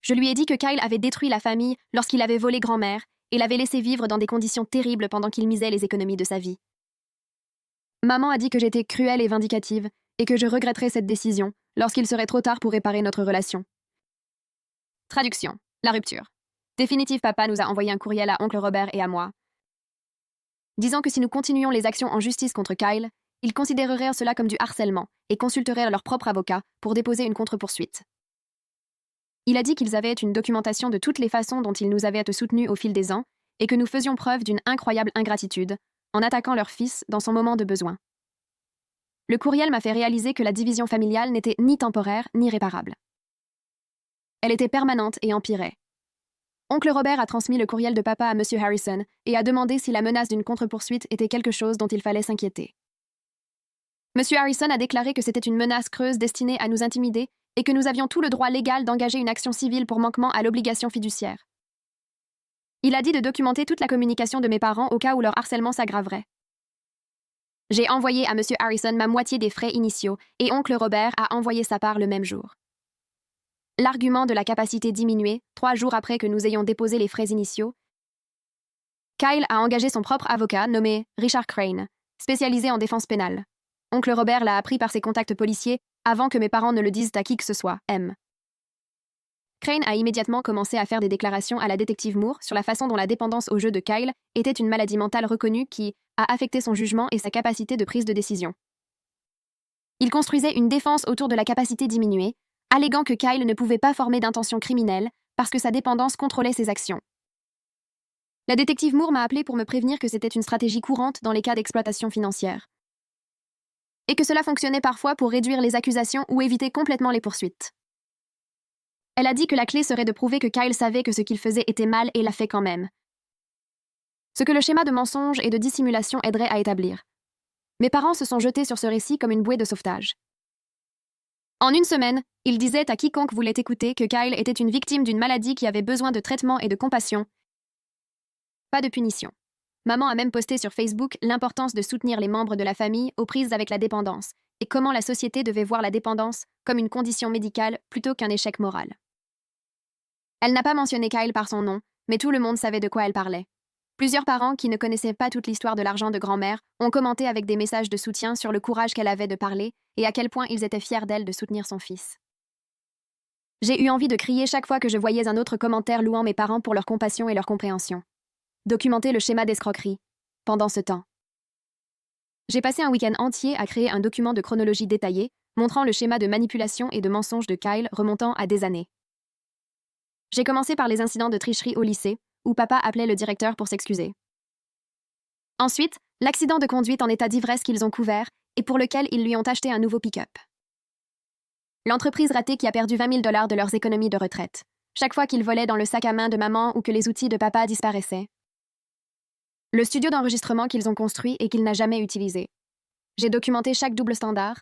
Je lui ai dit que Kyle avait détruit la famille lorsqu'il avait volé grand-mère et l'avait laissé vivre dans des conditions terribles pendant qu'il misait les économies de sa vie. Maman a dit que j'étais cruelle et vindicative et que je regretterais cette décision lorsqu'il serait trop tard pour réparer notre relation. Traduction. La rupture. Définitive Papa nous a envoyé un courriel à oncle Robert et à moi, disant que si nous continuions les actions en justice contre Kyle, ils considéreraient cela comme du harcèlement et consulteraient leur propre avocat pour déposer une contre-poursuite. Il a dit qu'ils avaient une documentation de toutes les façons dont ils nous avaient soutenus au fil des ans et que nous faisions preuve d'une incroyable ingratitude en attaquant leur fils dans son moment de besoin. Le courriel m'a fait réaliser que la division familiale n'était ni temporaire ni réparable. Elle était permanente et empirait. Oncle Robert a transmis le courriel de papa à M. Harrison et a demandé si la menace d'une contre-poursuite était quelque chose dont il fallait s'inquiéter. M. Harrison a déclaré que c'était une menace creuse destinée à nous intimider et que nous avions tout le droit légal d'engager une action civile pour manquement à l'obligation fiduciaire. Il a dit de documenter toute la communication de mes parents au cas où leur harcèlement s'aggraverait. J'ai envoyé à M. Harrison ma moitié des frais initiaux et oncle Robert a envoyé sa part le même jour. L'argument de la capacité diminuée, 3 jours après que nous ayons déposé les frais initiaux, Kyle a engagé son propre avocat nommé Richard Crane, spécialisé en défense pénale. Oncle Robert l'a appris par ses contacts policiers avant que mes parents ne le disent à qui que ce soit, M. Crane a immédiatement commencé à faire des déclarations à la détective Moore sur la façon dont la dépendance au jeu de Kyle était une maladie mentale reconnue qui a affecté son jugement et sa capacité de prise de décision. Il construisait une défense autour de la capacité diminuée, alléguant que Kyle ne pouvait pas former d'intention criminelle parce que sa dépendance contrôlait ses actions. La détective Moore m'a appelé pour me prévenir que c'était une stratégie courante dans les cas d'exploitation financière, et que cela fonctionnait parfois pour réduire les accusations ou éviter complètement les poursuites. Elle a dit que la clé serait de prouver que Kyle savait que ce qu'il faisait était mal et l'a fait quand même. Ce que le schéma de mensonge et de dissimulation aiderait à établir. Mes parents se sont jetés sur ce récit comme une bouée de sauvetage. En une semaine, ils disaient à quiconque voulait écouter que Kyle était une victime d'une maladie qui avait besoin de traitement et de compassion. Pas de punition. Maman a même posté sur Facebook l'importance de soutenir les membres de la famille aux prises avec la dépendance, et comment la société devait voir la dépendance comme une condition médicale plutôt qu'un échec moral. Elle n'a pas mentionné Kyle par son nom, mais tout le monde savait de quoi elle parlait. Plusieurs parents qui ne connaissaient pas toute l'histoire de l'argent de grand-mère ont commenté avec des messages de soutien sur le courage qu'elle avait de parler et à quel point ils étaient fiers d'elle de soutenir son fils. J'ai eu envie de crier chaque fois que je voyais un autre commentaire louant mes parents pour leur compassion et leur compréhension. Documenter le schéma d'escroquerie. Pendant ce temps, j'ai passé un week-end entier à créer un document de chronologie détaillé, montrant le schéma de manipulation et de mensonge de Kyle remontant à des années. J'ai commencé par les incidents de tricherie au lycée, où papa appelait le directeur pour s'excuser. Ensuite, l'accident de conduite en état d'ivresse qu'ils ont couvert et pour lequel ils lui ont acheté un nouveau pick-up. L'entreprise ratée qui a perdu 20 000 $ de leurs économies de retraite, chaque fois qu'ils volaient dans le sac à main de maman ou que les outils de papa disparaissaient. Le studio d'enregistrement qu'ils ont construit et qu'il n'a jamais utilisé. J'ai documenté chaque double standard,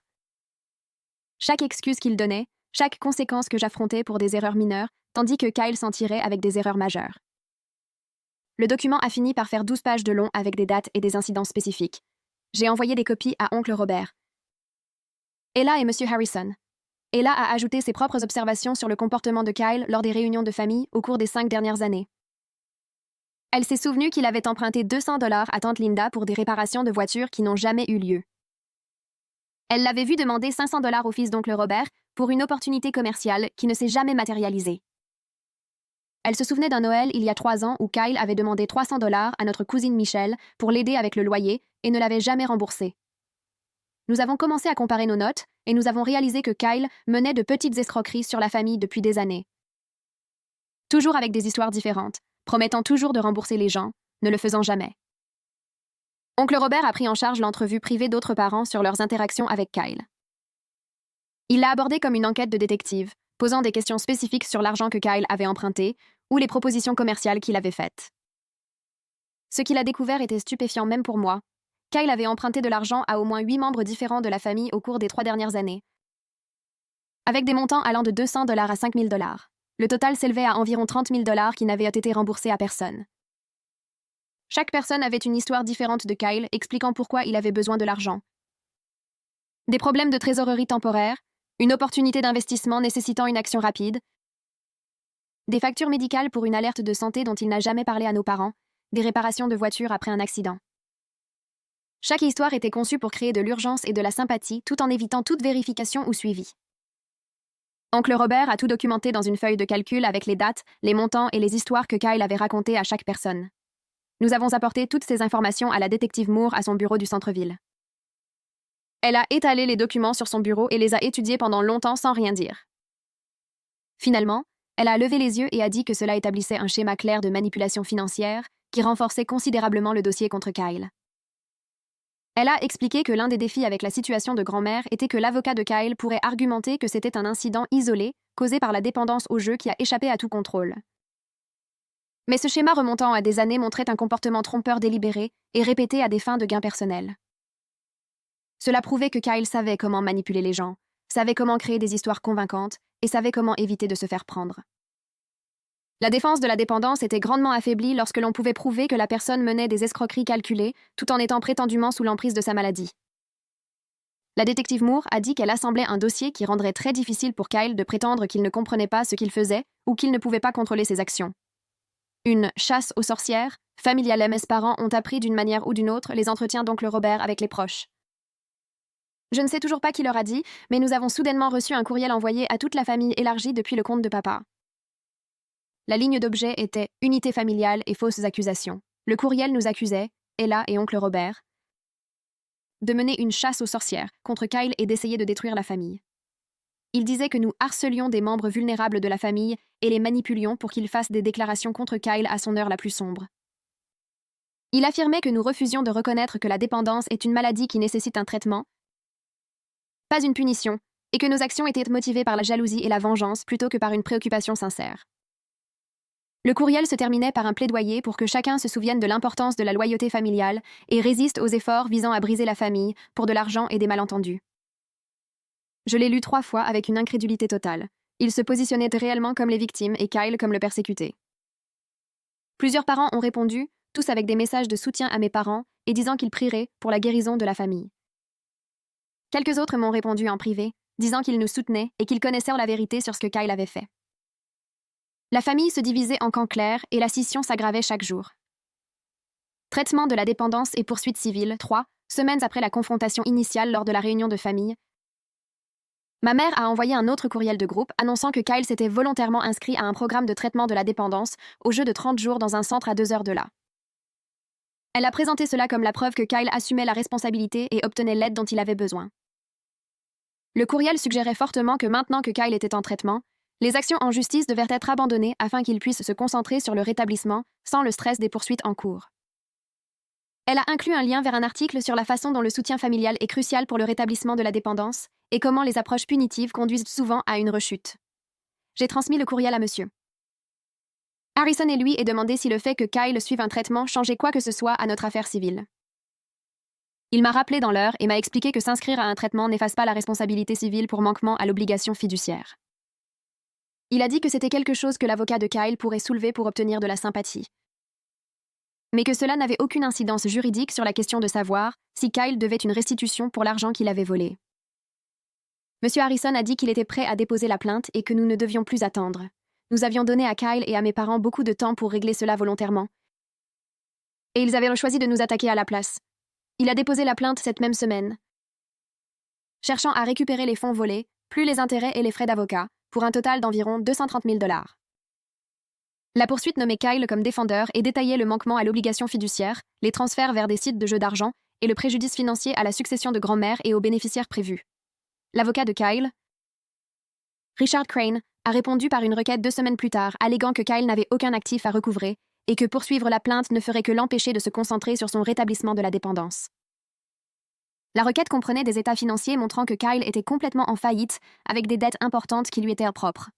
chaque excuse qu'ils donnaient, chaque conséquence que j'affrontais pour des erreurs mineures, tandis que Kyle s'en tirait avec des erreurs majeures. Le document a fini par faire 12 pages de long avec des dates et des incidents spécifiques. J'ai envoyé des copies à oncle Robert. Ella et monsieur Harrison. Ella a ajouté ses propres observations sur le comportement de Kyle lors des réunions de famille au cours des 5 dernières années. Elle s'est souvenue qu'il avait emprunté 200 $ à tante Linda pour des réparations de voitures qui n'ont jamais eu lieu. Elle l'avait vu demander 500 $ au fils d'oncle Robert pour une opportunité commerciale qui ne s'est jamais matérialisée. Elle se souvenait d'un Noël il y a 3 ans où Kyle avait demandé 300 $ à notre cousine Michelle pour l'aider avec le loyer et ne l'avait jamais remboursé. Nous avons commencé à comparer nos notes et nous avons réalisé que Kyle menait de petites escroqueries sur la famille depuis des années. Toujours avec des histoires différentes, promettant toujours de rembourser les gens, ne le faisant jamais. Oncle Robert a pris en charge l'entrevue privée d'autres parents sur leurs interactions avec Kyle. Il l'a abordé comme une enquête de détective, posant des questions spécifiques sur l'argent que Kyle avait emprunté ou les propositions commerciales qu'il avait faites. Ce qu'il a découvert était stupéfiant même pour moi. Kyle avait emprunté de l'argent à au moins 8 membres différents de la famille au cours des 3 dernières années, avec des montants allant de 200 $ à 5 000 $. Le total s'élevait à environ 30 000 $ qui n'avaient été remboursés à personne. Chaque personne avait une histoire différente de Kyle expliquant pourquoi il avait besoin de l'argent. Des problèmes de trésorerie temporaire, une opportunité d'investissement nécessitant une action rapide, des factures médicales pour une alerte de santé dont il n'a jamais parlé à nos parents, des réparations de voitures après un accident. Chaque histoire était conçue pour créer de l'urgence et de la sympathie tout en évitant toute vérification ou suivi. Oncle Robert a tout documenté dans une feuille de calcul avec les dates, les montants et les histoires que Kyle avait racontées à chaque personne. Nous avons apporté toutes ces informations à la détective Moore à son bureau du centre-ville. Elle a étalé les documents sur son bureau et les a étudiés pendant longtemps sans rien dire. Finalement, elle a levé les yeux et a dit que cela établissait un schéma clair de manipulation financière qui renforçait considérablement le dossier contre Kyle. Elle a expliqué que l'un des défis avec la situation de grand-mère était que l'avocat de Kyle pourrait argumenter que c'était un incident isolé, causé par la dépendance au jeu qui a échappé à tout contrôle. Mais ce schéma remontant à des années montrait un comportement trompeur délibéré et répété à des fins de gain personnel. Cela prouvait que Kyle savait comment manipuler les gens, savait comment créer des histoires convaincantes et savait comment éviter de se faire prendre. La défense de la dépendance était grandement affaiblie lorsque l'on pouvait prouver que la personne menait des escroqueries calculées tout en étant prétendument sous l'emprise de sa maladie. La détective Moore a dit qu'elle assemblait un dossier qui rendrait très difficile pour Kyle de prétendre qu'il ne comprenait pas ce qu'il faisait ou qu'il ne pouvait pas contrôler ses actions. Une chasse aux sorcières, familiale et mes parents ont appris d'une manière ou d'une autre les entretiens d'oncle Robert avec les proches. Je ne sais toujours pas qui leur a dit, mais nous avons soudainement reçu un courriel envoyé à toute la famille élargie depuis le compte de papa. La ligne d'objet était « Unité familiale et fausses accusations ». Le courriel nous accusait, Ella et oncle Robert, de mener une chasse aux sorcières contre Kyle et d'essayer de détruire la famille. Il disait que nous harcelions des membres vulnérables de la famille et les manipulions pour qu'ils fassent des déclarations contre Kyle à son heure la plus sombre. Il affirmait que nous refusions de reconnaître que la dépendance est une maladie qui nécessite un traitement, pas une punition, et que nos actions étaient motivées par la jalousie et la vengeance plutôt que par une préoccupation sincère. Le courriel se terminait par un plaidoyer pour que chacun se souvienne de l'importance de la loyauté familiale et résiste aux efforts visant à briser la famille pour de l'argent et des malentendus. Je l'ai lu 3 fois avec une incrédulité totale. Il se positionnait réellement comme les victimes et Kyle comme le persécuté. Plusieurs parents ont répondu, tous avec des messages de soutien à mes parents et disant qu'ils prieraient pour la guérison de la famille. Quelques autres m'ont répondu en privé, disant qu'ils nous soutenaient et qu'ils connaissaient la vérité sur ce que Kyle avait fait. La famille se divisait en camps clairs et la scission s'aggravait chaque jour. Traitement de la dépendance et poursuite civile, 3 semaines après la confrontation initiale lors de la réunion de famille. Ma mère a envoyé un autre courriel de groupe annonçant que Kyle s'était volontairement inscrit à un programme de traitement de la dépendance au jeu de 30 jours dans un centre à 2 heures de là. Elle a présenté cela comme la preuve que Kyle assumait la responsabilité et obtenait l'aide dont il avait besoin. Le courriel suggérait fortement que maintenant que Kyle était en traitement, les actions en justice devaient être abandonnées afin qu'il puisse se concentrer sur le rétablissement sans le stress des poursuites en cours. Elle a inclus un lien vers un article sur la façon dont le soutien familial est crucial pour le rétablissement de la dépendance et comment les approches punitives conduisent souvent à une rechute. J'ai transmis le courriel à monsieur Harrison et lui et demandé si le fait que Kyle suive un traitement changeait quoi que ce soit à notre affaire civile. Il m'a rappelé dans l'heure et m'a expliqué que s'inscrire à un traitement n'efface pas la responsabilité civile pour manquement à l'obligation fiduciaire. Il a dit que c'était quelque chose que l'avocat de Kyle pourrait soulever pour obtenir de la sympathie, mais que cela n'avait aucune incidence juridique sur la question de savoir si Kyle devait une restitution pour l'argent qu'il avait volé. Monsieur Harrison a dit qu'il était prêt à déposer la plainte et que nous ne devions plus attendre. Nous avions donné à Kyle et à mes parents beaucoup de temps pour régler cela volontairement. Et ils avaient choisi de nous attaquer à la place. Il a déposé la plainte cette même semaine, cherchant à récupérer les fonds volés, plus les intérêts et les frais d'avocat, pour un total d'environ 230 000 $. La poursuite nommait Kyle comme défendeur et détaillait le manquement à l'obligation fiduciaire, les transferts vers des sites de jeux d'argent et le préjudice financier à la succession de grand-mère et aux bénéficiaires prévus. L'avocat de Kyle, Richard Crane, a répondu par une requête 2 semaines plus tard, alléguant que Kyle n'avait aucun actif à recouvrer et que poursuivre la plainte ne ferait que l'empêcher de se concentrer sur son rétablissement de la dépendance. La requête comprenait des états financiers montrant que Kyle était complètement en faillite, avec des dettes importantes qui lui étaient propres.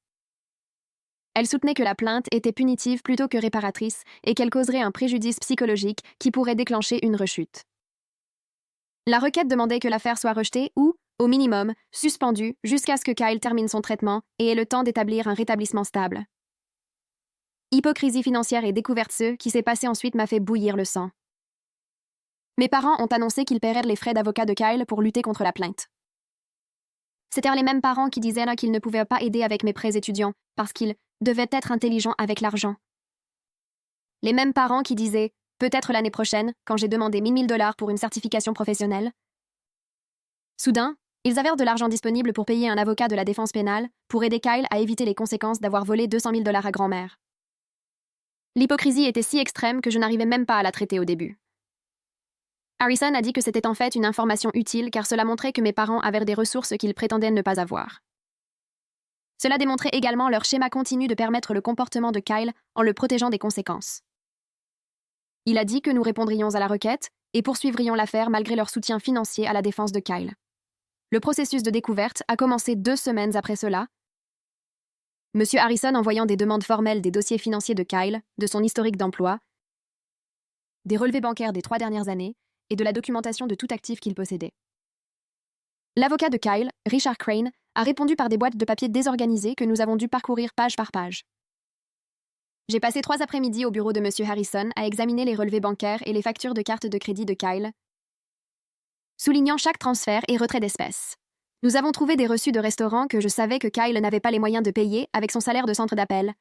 Elle soutenait que la plainte était punitive plutôt que réparatrice et qu'elle causerait un préjudice psychologique qui pourrait déclencher une rechute. La requête demandait que l'affaire soit rejetée ou, au minimum, suspendue jusqu'à ce que Kyle termine son traitement et ait le temps d'établir un rétablissement stable. Hypocrisie financière et découverte ce qui s'est passé ensuite m'a fait bouillir le sang. Mes parents ont annoncé qu'ils paieraient les frais d'avocat de Kyle pour lutter contre la plainte. C'étaient les mêmes parents qui disaient qu'ils ne pouvaient pas aider avec mes prêts étudiants parce qu'ils devaient être intelligents avec l'argent. Les mêmes parents qui disaient « peut-être l'année prochaine, quand j'ai demandé 1 000 $ pour une certification professionnelle ». Soudain, ils avaient de l'argent disponible pour payer un avocat de la défense pénale pour aider Kyle à éviter les conséquences d'avoir volé 200 000 $ à grand-mère. L'hypocrisie était si extrême que je n'arrivais même pas à la traiter au début. Harrison a dit que c'était en fait une information utile car cela montrait que mes parents avaient des ressources qu'ils prétendaient ne pas avoir. Cela démontrait également leur schéma continu de permettre le comportement de Kyle en le protégeant des conséquences. Il a dit que nous répondrions à la requête et poursuivrions l'affaire malgré leur soutien financier à la défense de Kyle. Le processus de découverte a commencé 2 semaines après cela. M. Harrison envoyant des demandes formelles des dossiers financiers de Kyle, de son historique d'emploi, des relevés bancaires des 3 dernières années et de la documentation de tout actif qu'il possédait. L'avocat de Kyle, Richard Crane, a répondu par des boîtes de papier désorganisées que nous avons dû parcourir page par page. J'ai passé 3 après-midi au bureau de M. Harrison à examiner les relevés bancaires et les factures de carte de crédit de Kyle, soulignant chaque transfert et retrait d'espèces. Nous avons trouvé des reçus de restaurants que je savais que Kyle n'avait pas les moyens de payer avec son salaire de centre d'appel,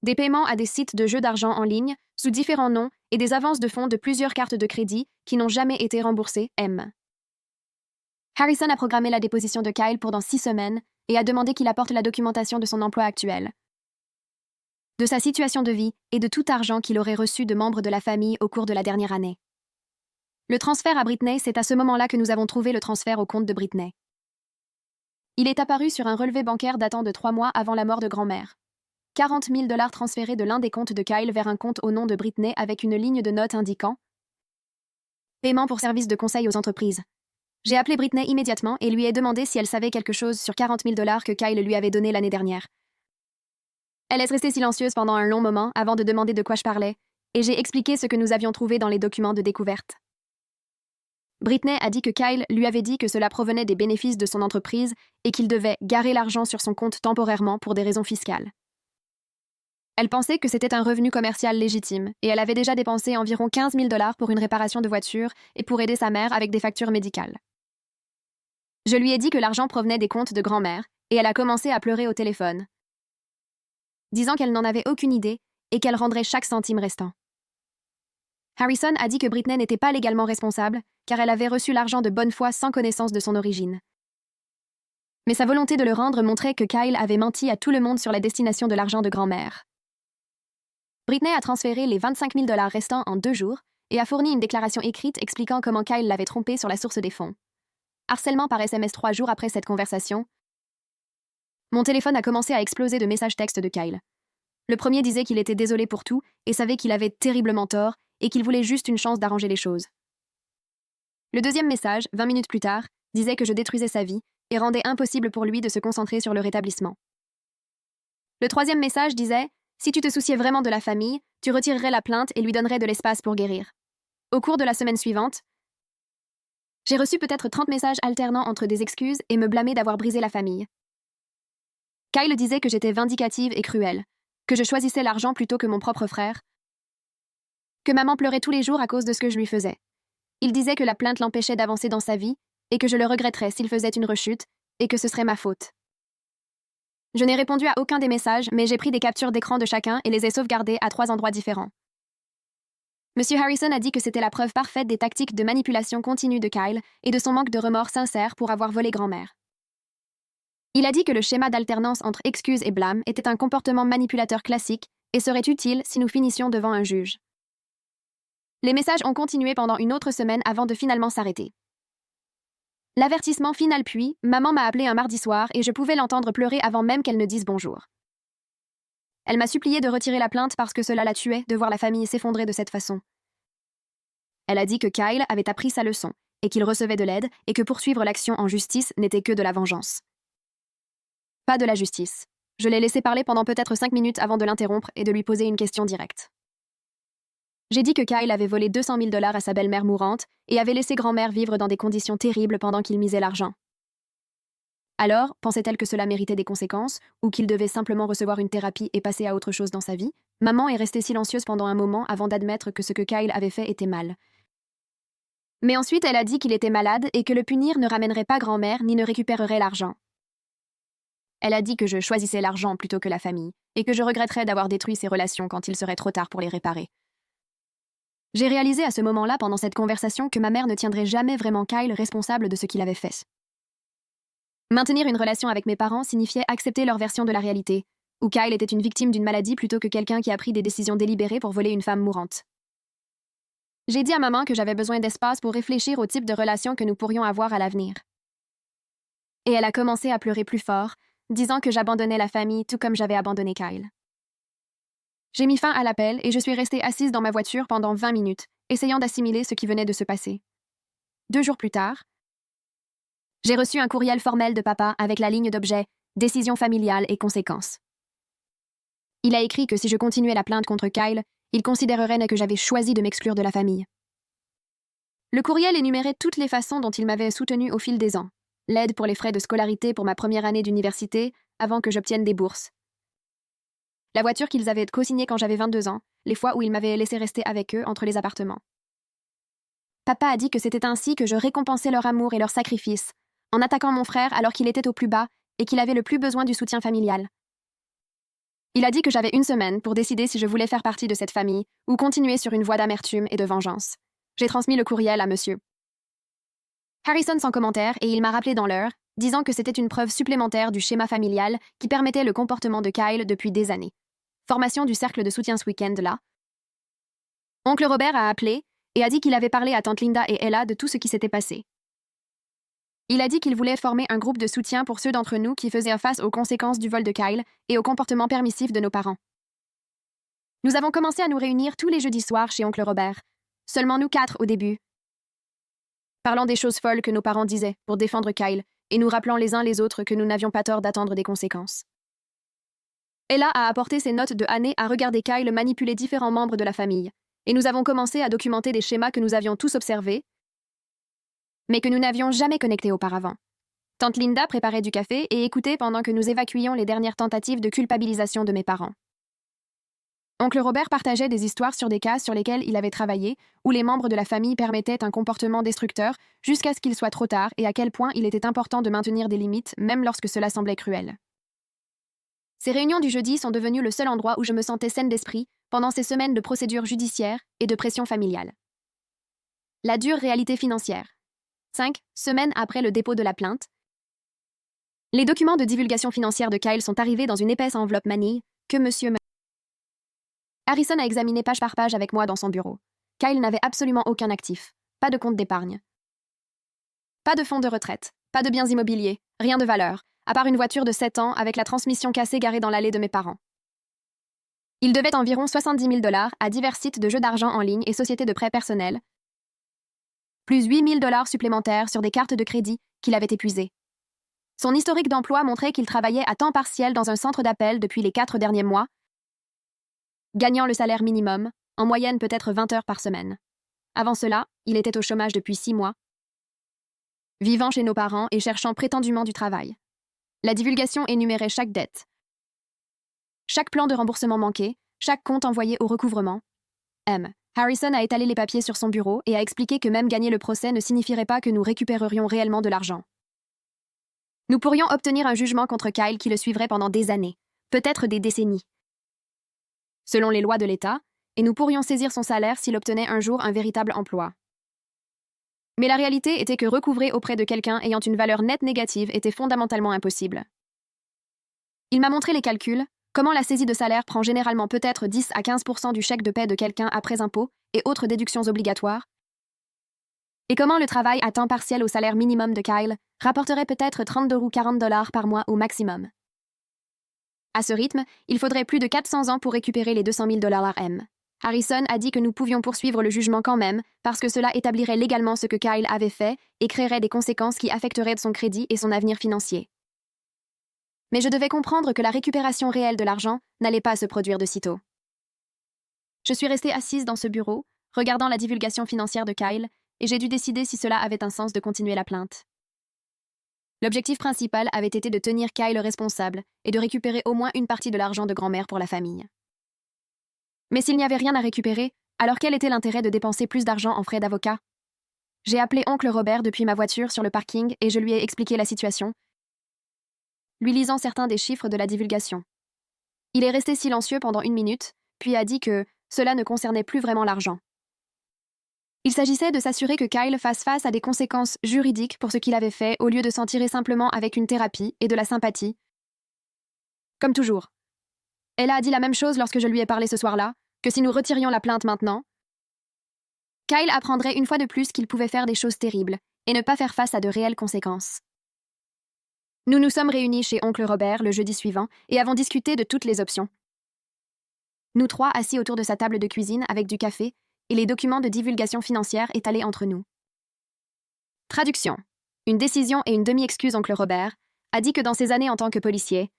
des paiements à des sites de jeux d'argent en ligne sous différents noms et des avances de fonds de plusieurs cartes de crédit qui n'ont jamais été remboursées. Harrison a programmé la déposition de Kyle pour dans 6 semaines et a demandé qu'il apporte la documentation de son emploi actuel, de sa situation de vie et de tout argent qu'il aurait reçu de membres de la famille au cours de la dernière année. Le transfert à Britney, c'est à ce moment-là que nous avons trouvé le transfert au compte de Britney. Il est apparu sur un relevé bancaire datant de 3 mois avant la mort de grand-mère. 40 000 $ transférés de l'un des comptes de Kyle vers un compte au nom de Britney avec une ligne de notes indiquant « Paiement pour services de conseil aux entreprises ». J'ai appelé Britney immédiatement et lui ai demandé si elle savait quelque chose sur 40 000 $ que Kyle lui avait donné l'année dernière. Elle est restée silencieuse pendant un long moment avant de demander de quoi je parlais, et j'ai expliqué ce que nous avions trouvé dans les documents de découverte. Britney a dit que Kyle lui avait dit que cela provenait des bénéfices de son entreprise et qu'il devait garer l'argent sur son compte temporairement pour des raisons fiscales. Elle pensait que c'était un revenu commercial légitime et elle avait déjà dépensé environ 15 000 $ pour une réparation de voiture et pour aider sa mère avec des factures médicales. Je lui ai dit que l'argent provenait des comptes de grand-mère, et elle a commencé à pleurer au téléphone, disant qu'elle n'en avait aucune idée et qu'elle rendrait chaque centime restant. Harrison a dit que Britney n'était pas légalement responsable, car elle avait reçu l'argent de bonne foi sans connaissance de son origine. Mais sa volonté de le rendre montrait que Kyle avait menti à tout le monde sur la destination de l'argent de grand-mère. Britney a transféré les 25 000 $ restants en 2 jours et a fourni une déclaration écrite expliquant comment Kyle l'avait trompé sur la source des fonds. Harcèlement par SMS 3 jours après cette conversation. Mon téléphone a commencé à exploser de messages textes de Kyle. Le premier disait qu'il était désolé pour tout et savait qu'il avait terriblement tort et qu'il voulait juste une chance d'arranger les choses. Le deuxième message, 20 minutes plus tard, disait que je détruisais sa vie et rendait impossible pour lui de se concentrer sur le rétablissement. Le troisième message disait « Si tu te souciais vraiment de la famille, tu retirerais la plainte et lui donnerais de l'espace pour guérir. » Au cours de la semaine suivante, j'ai reçu peut-être 30 messages alternant entre des excuses et me blâmer d'avoir brisé la famille. Kyle disait que j'étais vindicative et cruelle, que je choisissais l'argent plutôt que mon propre frère, que maman pleurait tous les jours à cause de ce que je lui faisais. Il disait que la plainte l'empêchait d'avancer dans sa vie et que je le regretterais s'il faisait une rechute et que ce serait ma faute. Je n'ai répondu à aucun des messages, mais j'ai pris des captures d'écran de chacun et les ai sauvegardés à 3 endroits différents. Monsieur Harrison a dit que c'était la preuve parfaite des tactiques de manipulation continue de Kyle et de son manque de remords sincère pour avoir volé grand-mère. Il a dit que le schéma d'alternance entre excuses et blâme était un comportement manipulateur classique et serait utile si nous finissions devant un juge. Les messages ont continué pendant une autre semaine avant de finalement s'arrêter. L'avertissement final puis, maman m'a appelé un mardi soir et je pouvais l'entendre pleurer avant même qu'elle ne dise bonjour. Elle m'a supplié de retirer la plainte parce que cela la tuait de voir la famille s'effondrer de cette façon. Elle a dit que Kyle avait appris sa leçon et qu'il recevait de l'aide et que poursuivre l'action en justice n'était que de la vengeance. Pas de la justice. Je l'ai laissé parler pendant peut-être 5 minutes avant de l'interrompre et de lui poser une question directe. J'ai dit que Kyle avait volé 200 000 $ à sa belle-mère mourante et avait laissé grand-mère vivre dans des conditions terribles pendant qu'il misait l'argent. Alors, pensait-elle que cela méritait des conséquences ou qu'il devait simplement recevoir une thérapie et passer à autre chose dans sa vie? Maman est restée silencieuse pendant un moment avant d'admettre que ce que Kyle avait fait était mal. Mais ensuite, elle a dit qu'il était malade et que le punir ne ramènerait pas grand-mère ni ne récupérerait l'argent. Elle a dit que je choisissais l'argent plutôt que la famille et que je regretterais d'avoir détruit ces relations quand il serait trop tard pour les réparer. J'ai réalisé à ce moment-là, pendant cette conversation, que ma mère ne tiendrait jamais vraiment Kyle responsable de ce qu'il avait fait. Maintenir une relation avec mes parents signifiait accepter leur version de la réalité, où Kyle était une victime d'une maladie plutôt que quelqu'un qui a pris des décisions délibérées pour voler une femme mourante. J'ai dit à maman que j'avais besoin d'espace pour réfléchir au type de relation que nous pourrions avoir à l'avenir. Et elle a commencé à pleurer plus fort, disant que j'abandonnais la famille tout comme j'avais abandonné Kyle. J'ai mis fin à l'appel et je suis restée assise dans ma voiture pendant 20 minutes, essayant d'assimiler ce qui venait de se passer. 2 jours plus tard, j'ai reçu un courriel formel de papa avec la ligne d'objet « Décision familiale et conséquences ». Il a écrit que si je continuais la plainte contre Kyle, il considérerait que j'avais choisi de m'exclure de la famille. Le courriel énumérait toutes les façons dont il m'avait soutenue au fil des ans. L'aide pour les frais de scolarité pour ma première année d'université, avant que j'obtienne des bourses. La voiture qu'ils avaient co-signée quand j'avais 22 ans, les fois où ils m'avaient laissé rester avec eux entre les appartements. Papa a dit que c'était ainsi que je récompensais leur amour et leur sacrifice, en attaquant mon frère alors qu'il était au plus bas et qu'il avait le plus besoin du soutien familial. Il a dit que j'avais 1 semaine pour décider si je voulais faire partie de cette famille ou continuer sur une voie d'amertume et de vengeance. J'ai transmis le courriel à monsieur Harrison sans commentaire et il m'a rappelé dans l'heure, disant que c'était une preuve supplémentaire du schéma familial qui permettait le comportement de Kyle depuis des années. Formation du cercle de soutien ce week-end là. Oncle Robert a appelé et a dit qu'il avait parlé à tante Linda et Ella de tout ce qui s'était passé. Il a dit qu'il voulait former un groupe de soutien pour ceux d'entre nous qui faisaient face aux conséquences du vol de Kyle et au comportement permissif de nos parents. Nous avons commencé à nous réunir tous les jeudis soirs chez oncle Robert. Seulement nous 4 au début. Parlant des choses folles que nos parents disaient pour défendre Kyle et nous rappelant les uns les autres que nous n'avions pas tort d'attendre des conséquences. Ella a apporté ses notes de année à regarder Kyle manipuler différents membres de la famille, et nous avons commencé à documenter des schémas que nous avions tous observés, mais que nous n'avions jamais connectés auparavant. Tante Linda préparait du café et écoutait pendant que nous évacuions les dernières tentatives de culpabilisation de mes parents. Oncle Robert partageait des histoires sur des cas sur lesquels il avait travaillé, où les membres de la famille permettaient un comportement destructeur jusqu'à ce qu'il soit trop tard et à quel point il était important de maintenir des limites, même lorsque cela semblait cruel. Ces réunions du jeudi sont devenues le seul endroit où je me sentais saine d'esprit pendant ces semaines de procédures judiciaires et de pression familiale. La dure réalité financière. 5 semaines après le dépôt de la plainte, les documents de divulgation financière de Kyle sont arrivés dans une épaisse enveloppe manille que M. Harrison a examiné page par page avec moi dans son bureau. Kyle n'avait absolument aucun actif, pas de compte d'épargne, pas de fonds de retraite, pas de biens immobiliers, rien de valeur, à part une voiture de 7 ans avec la transmission cassée garée dans l'allée de mes parents. Il devait environ 70 000 $ à divers sites de jeux d'argent en ligne et sociétés de prêts personnels, plus 8 000 $ supplémentaires sur des cartes de crédit qu'il avait épuisées. Son historique d'emploi montrait qu'il travaillait à temps partiel dans un centre d'appel depuis les 4 derniers mois, gagnant le salaire minimum, en moyenne peut-être 20 heures par semaine. Avant cela, il était au chômage depuis 6 mois, vivant chez nos parents et cherchant prétendument du travail. La divulgation énumérait chaque dette, chaque plan de remboursement manqué, chaque compte envoyé au recouvrement. Harrison a étalé les papiers sur son bureau et a expliqué que même gagner le procès ne signifierait pas que nous récupérerions réellement de l'argent. Nous pourrions obtenir un jugement contre Kyle qui le suivrait pendant des années, peut-être des décennies, selon les lois de l'État, et nous pourrions saisir son salaire s'il obtenait un jour un véritable emploi. Mais la réalité était que recouvrer auprès de quelqu'un ayant une valeur nette négative était fondamentalement impossible. Il m'a montré les calculs, comment la saisie de salaire prend généralement peut-être 10 à 15% du chèque de paie de quelqu'un après impôts et autres déductions obligatoires, et comment le travail à temps partiel au salaire minimum de Kyle rapporterait peut-être 32 ou 40 $ par mois au maximum. À ce rythme, il faudrait plus de 400 ans pour récupérer les 200 000 $. Harrison a dit que nous pouvions poursuivre le jugement quand même, parce que cela établirait légalement ce que Kyle avait fait et créerait des conséquences qui affecteraient son crédit et son avenir financier. Mais je devais comprendre que la récupération réelle de l'argent n'allait pas se produire de sitôt. Je suis restée assise dans ce bureau, regardant la divulgation financière de Kyle, et j'ai dû décider si cela avait un sens de continuer la plainte. L'objectif principal avait été de tenir Kyle responsable et de récupérer au moins une partie de l'argent de grand-mère pour la famille. Mais s'il n'y avait rien à récupérer, alors quel était l'intérêt de dépenser plus d'argent en frais d'avocat? J'ai appelé oncle Robert depuis ma voiture sur le parking et je lui ai expliqué la situation, lui lisant certains des chiffres de la divulgation. Il est resté silencieux pendant 1 minute, puis a dit que cela ne concernait plus vraiment l'argent. Il s'agissait de s'assurer que Kyle fasse face à des conséquences juridiques pour ce qu'il avait fait au lieu de s'en tirer simplement avec une thérapie et de la sympathie. Comme toujours. Elle a dit la même chose lorsque je lui ai parlé ce soir-là, que si nous retirions la plainte maintenant, Kyle apprendrait une fois de plus qu'il pouvait faire des choses terribles et ne pas faire face à de réelles conséquences. Nous nous sommes réunis chez oncle Robert le jeudi suivant et avons discuté de toutes les options. Nous 3 assis autour de sa table de cuisine avec du café et les documents de divulgation financière étalés entre nous. Traduction. Une décision et une demi-excuse oncle Robert a dit que dans ses années en tant que policier,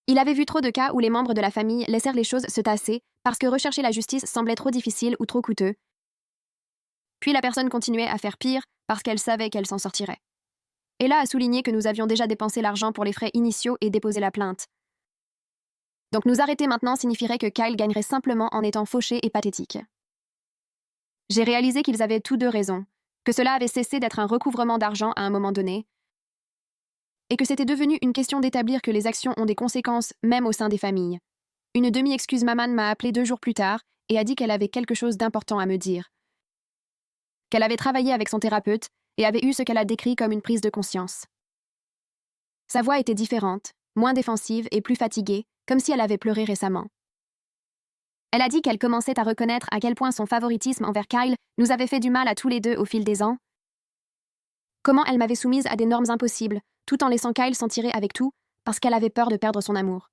il avait vu trop de cas où les membres de la famille laissèrent les choses se tasser parce que rechercher la justice semblait trop difficile ou trop coûteux. Puis la personne continuait à faire pire parce qu'elle savait qu'elle s'en sortirait. Et là a souligné que nous avions déjà dépensé l'argent pour les frais initiaux et déposé la plainte. Donc nous arrêter maintenant signifierait que Kyle gagnerait simplement en étant fauché et pathétique. J'ai réalisé qu'ils avaient tous deux raison, que cela avait cessé d'être un recouvrement d'argent à un moment donné, et que c'était devenu une question d'établir que les actions ont des conséquences même au sein des familles. Une demi-excuse maman m'a appelé 2 jours plus tard et a dit qu'elle avait quelque chose d'important à me dire. Qu'elle avait travaillé avec son thérapeute et avait eu ce qu'elle a décrit comme une prise de conscience. Sa voix était différente, moins défensive et plus fatiguée, comme si elle avait pleuré récemment. Elle a dit qu'elle commençait à reconnaître à quel point son favoritisme envers Kyle nous avait fait du mal à tous les deux au fil des ans. Comment elle m'avait soumise à des normes impossibles, tout en laissant Kyle s'en tirer avec tout, parce qu'elle avait peur de perdre son amour.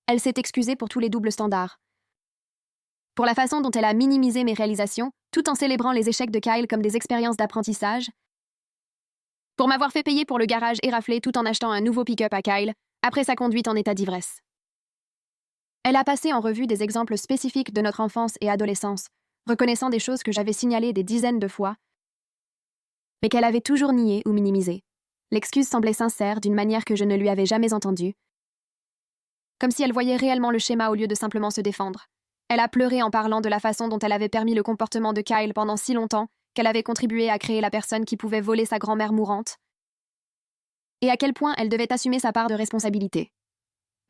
Elle s'est excusée pour tous les doubles standards. Pour la façon dont elle a minimisé mes réalisations, tout en célébrant les échecs de Kyle comme des expériences d'apprentissage. Pour m'avoir fait payer pour le garage éraflé tout en achetant un nouveau pick-up à Kyle, après sa conduite en état d'ivresse. Elle a passé en revue des exemples spécifiques de notre enfance et adolescence, reconnaissant des choses que j'avais signalées des dizaines de fois, mais qu'elle avait toujours niées ou minimisées. L'excuse semblait sincère d'une manière que je ne lui avais jamais entendue. comme si elle voyait réellement le schéma au lieu de simplement se défendre. Elle a pleuré en parlant de la façon dont elle avait permis le comportement de Kyle pendant si longtemps, qu'elle avait contribué à créer la personne qui pouvait voler sa grand-mère mourante, et à quel point elle devait assumer sa part de responsabilité.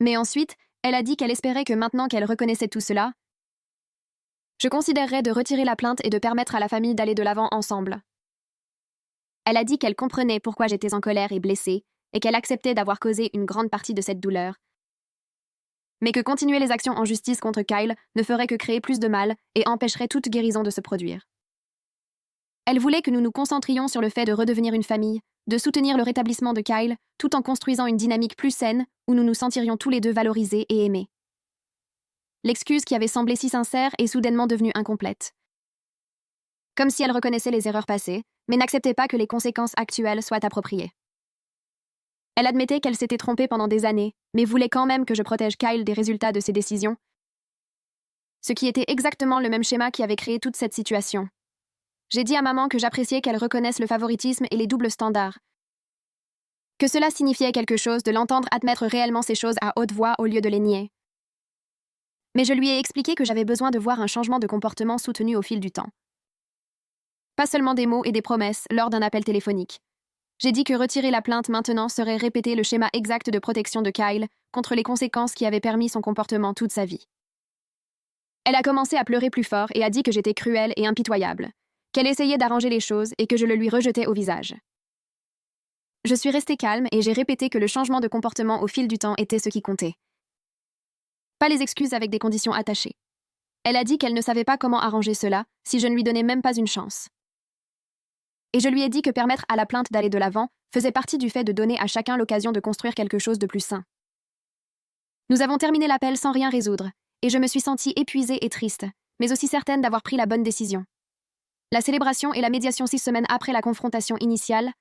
Mais ensuite, elle a dit qu'elle espérait que maintenant qu'elle reconnaissait tout cela, je considérerais de retirer la plainte et de permettre à la famille d'aller de l'avant ensemble. Elle a dit qu'elle comprenait pourquoi j'étais en colère et blessée, et qu'elle acceptait d'avoir causé une grande partie de cette douleur, mais que continuer les actions en justice contre Kyle ne ferait que créer plus de mal et empêcherait toute guérison de se produire. Elle voulait que nous nous concentrions sur le fait de redevenir une famille, de soutenir le rétablissement de Kyle, tout en construisant une dynamique plus saine où nous nous sentirions tous les deux valorisés et aimés. L'excuse qui avait semblé si sincère est soudainement devenue incomplète. Comme si elle reconnaissait les erreurs passées, mais n'acceptait pas que les conséquences actuelles soient appropriées. Elle admettait qu'elle s'était trompée pendant des années, mais voulait quand même que je protège Kyle des résultats de ses décisions, ce qui était exactement le même schéma qui avait créé toute cette situation. J'ai dit à maman que j'appréciais qu'elle reconnaisse le favoritisme et les doubles standards, que cela signifiait quelque chose de l'entendre admettre réellement ces choses à haute voix au lieu de les nier. Mais je lui ai expliqué que j'avais besoin de voir un changement de comportement soutenu au fil du temps. Pas seulement des mots et des promesses lors d'un appel téléphonique. J'ai dit que retirer la plainte maintenant serait répéter le schéma exact de protection de Kyle contre les conséquences qui avaient permis son comportement toute sa vie. Elle a commencé à pleurer plus fort et a dit que j'étais cruelle et impitoyable, qu'elle essayait d'arranger les choses et que je le lui rejetais au visage. Je suis restée calme et j'ai répété que le changement de comportement au fil du temps était ce qui comptait. Pas les excuses avec des conditions attachées. Elle a dit qu'elle ne savait pas comment arranger cela si je ne lui donnais même pas une chance. Et je lui ai dit que permettre à la plainte d'aller de l'avant faisait partie du fait de donner à chacun l'occasion de construire quelque chose de plus sain. Nous avons terminé l'appel sans rien résoudre, et je me suis sentie épuisée et triste, mais aussi certaine d'avoir pris la bonne décision. La célébration et la médiation 6 semaines après la confrontation initiale,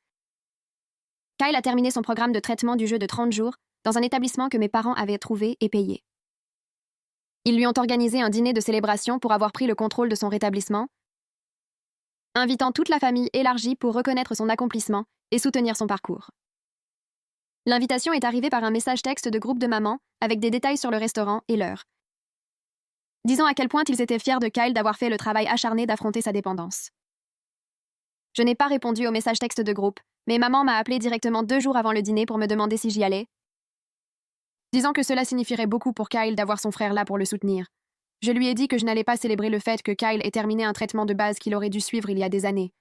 Kyle a terminé son programme de traitement du jeu de 30 jours dans un établissement que mes parents avaient trouvé et payé. Ils lui ont organisé un dîner de célébration pour avoir pris le contrôle de son rétablissement, invitant toute la famille élargie pour reconnaître son accomplissement et soutenir son parcours. L'invitation est arrivée par un message texte de groupe de mamans avec des détails sur le restaurant et l'heure, disant à quel point ils étaient fiers de Kyle d'avoir fait le travail acharné d'affronter sa dépendance. Je n'ai pas répondu au message texte de groupe, mais maman m'a appelé directement 2 jours avant le dîner pour me demander si j'y allais, disant que cela signifierait beaucoup pour Kyle d'avoir son frère là pour le soutenir. Je lui ai dit que je n'allais pas célébrer le fait que Kyle ait terminé un traitement de base qu'il aurait dû suivre il y a des années.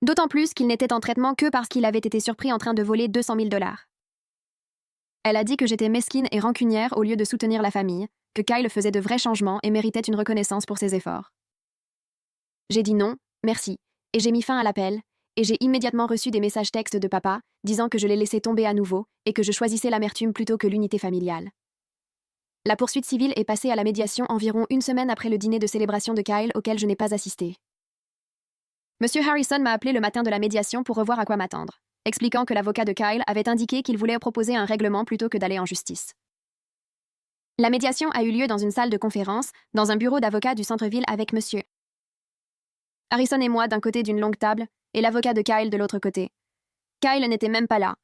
D'autant plus qu'il n'était en traitement que parce qu'il avait été surpris en train de voler 200 000 $. Elle a dit que j'étais mesquine et rancunière au lieu de soutenir la famille, que Kyle faisait de vrais changements et méritait une reconnaissance pour ses efforts. J'ai dit non, merci, et j'ai mis fin à l'appel, et j'ai immédiatement reçu des messages textes de papa, disant que je l'ai laissé tomber à nouveau et que je choisissais l'amertume plutôt que l'unité familiale. La poursuite civile est passée à la médiation environ 1 semaine après le dîner de célébration de Kyle auquel je n'ai pas assisté. Monsieur Harrison m'a appelé le matin de la médiation pour revoir à quoi m'attendre, expliquant que l'avocat de Kyle avait indiqué qu'il voulait proposer un règlement plutôt que d'aller en justice. La médiation a eu lieu dans une salle de conférence, dans un bureau d'avocat du centre-ville avec Monsieur Harrison et moi d'un côté d'une longue table, et l'avocat de Kyle de l'autre côté. Kyle n'était même pas là.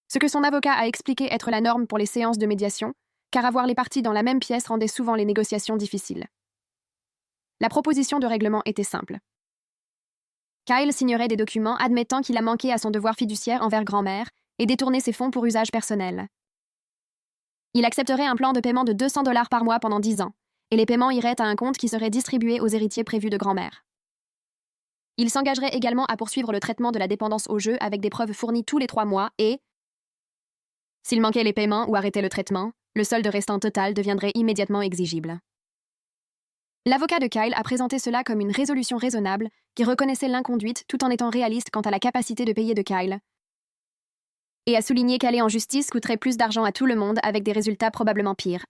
Ce que son avocat a expliqué être la norme pour les séances de médiation, car avoir les parties dans la même pièce rendait souvent les négociations difficiles. La proposition de règlement était simple. Kyle signerait des documents admettant qu'il a manqué à son devoir fiduciaire envers grand-mère et détourné ses fonds pour usage personnel. Il accepterait un plan de paiement de 200 $ par mois pendant 10 ans, et les paiements iraient à un compte qui serait distribué aux héritiers prévus de grand-mère. Il s'engagerait également à poursuivre le traitement de la dépendance au jeu avec des preuves fournies tous les 3 mois et, s'il manquait les paiements ou arrêtait le traitement, le solde restant total deviendrait immédiatement exigible. L'avocat de Kyle a présenté cela comme une résolution raisonnable qui reconnaissait l'inconduite tout en étant réaliste quant à la capacité de payer de Kyle, et a souligné qu'aller en justice coûterait plus d'argent à tout le monde avec des résultats probablement pires.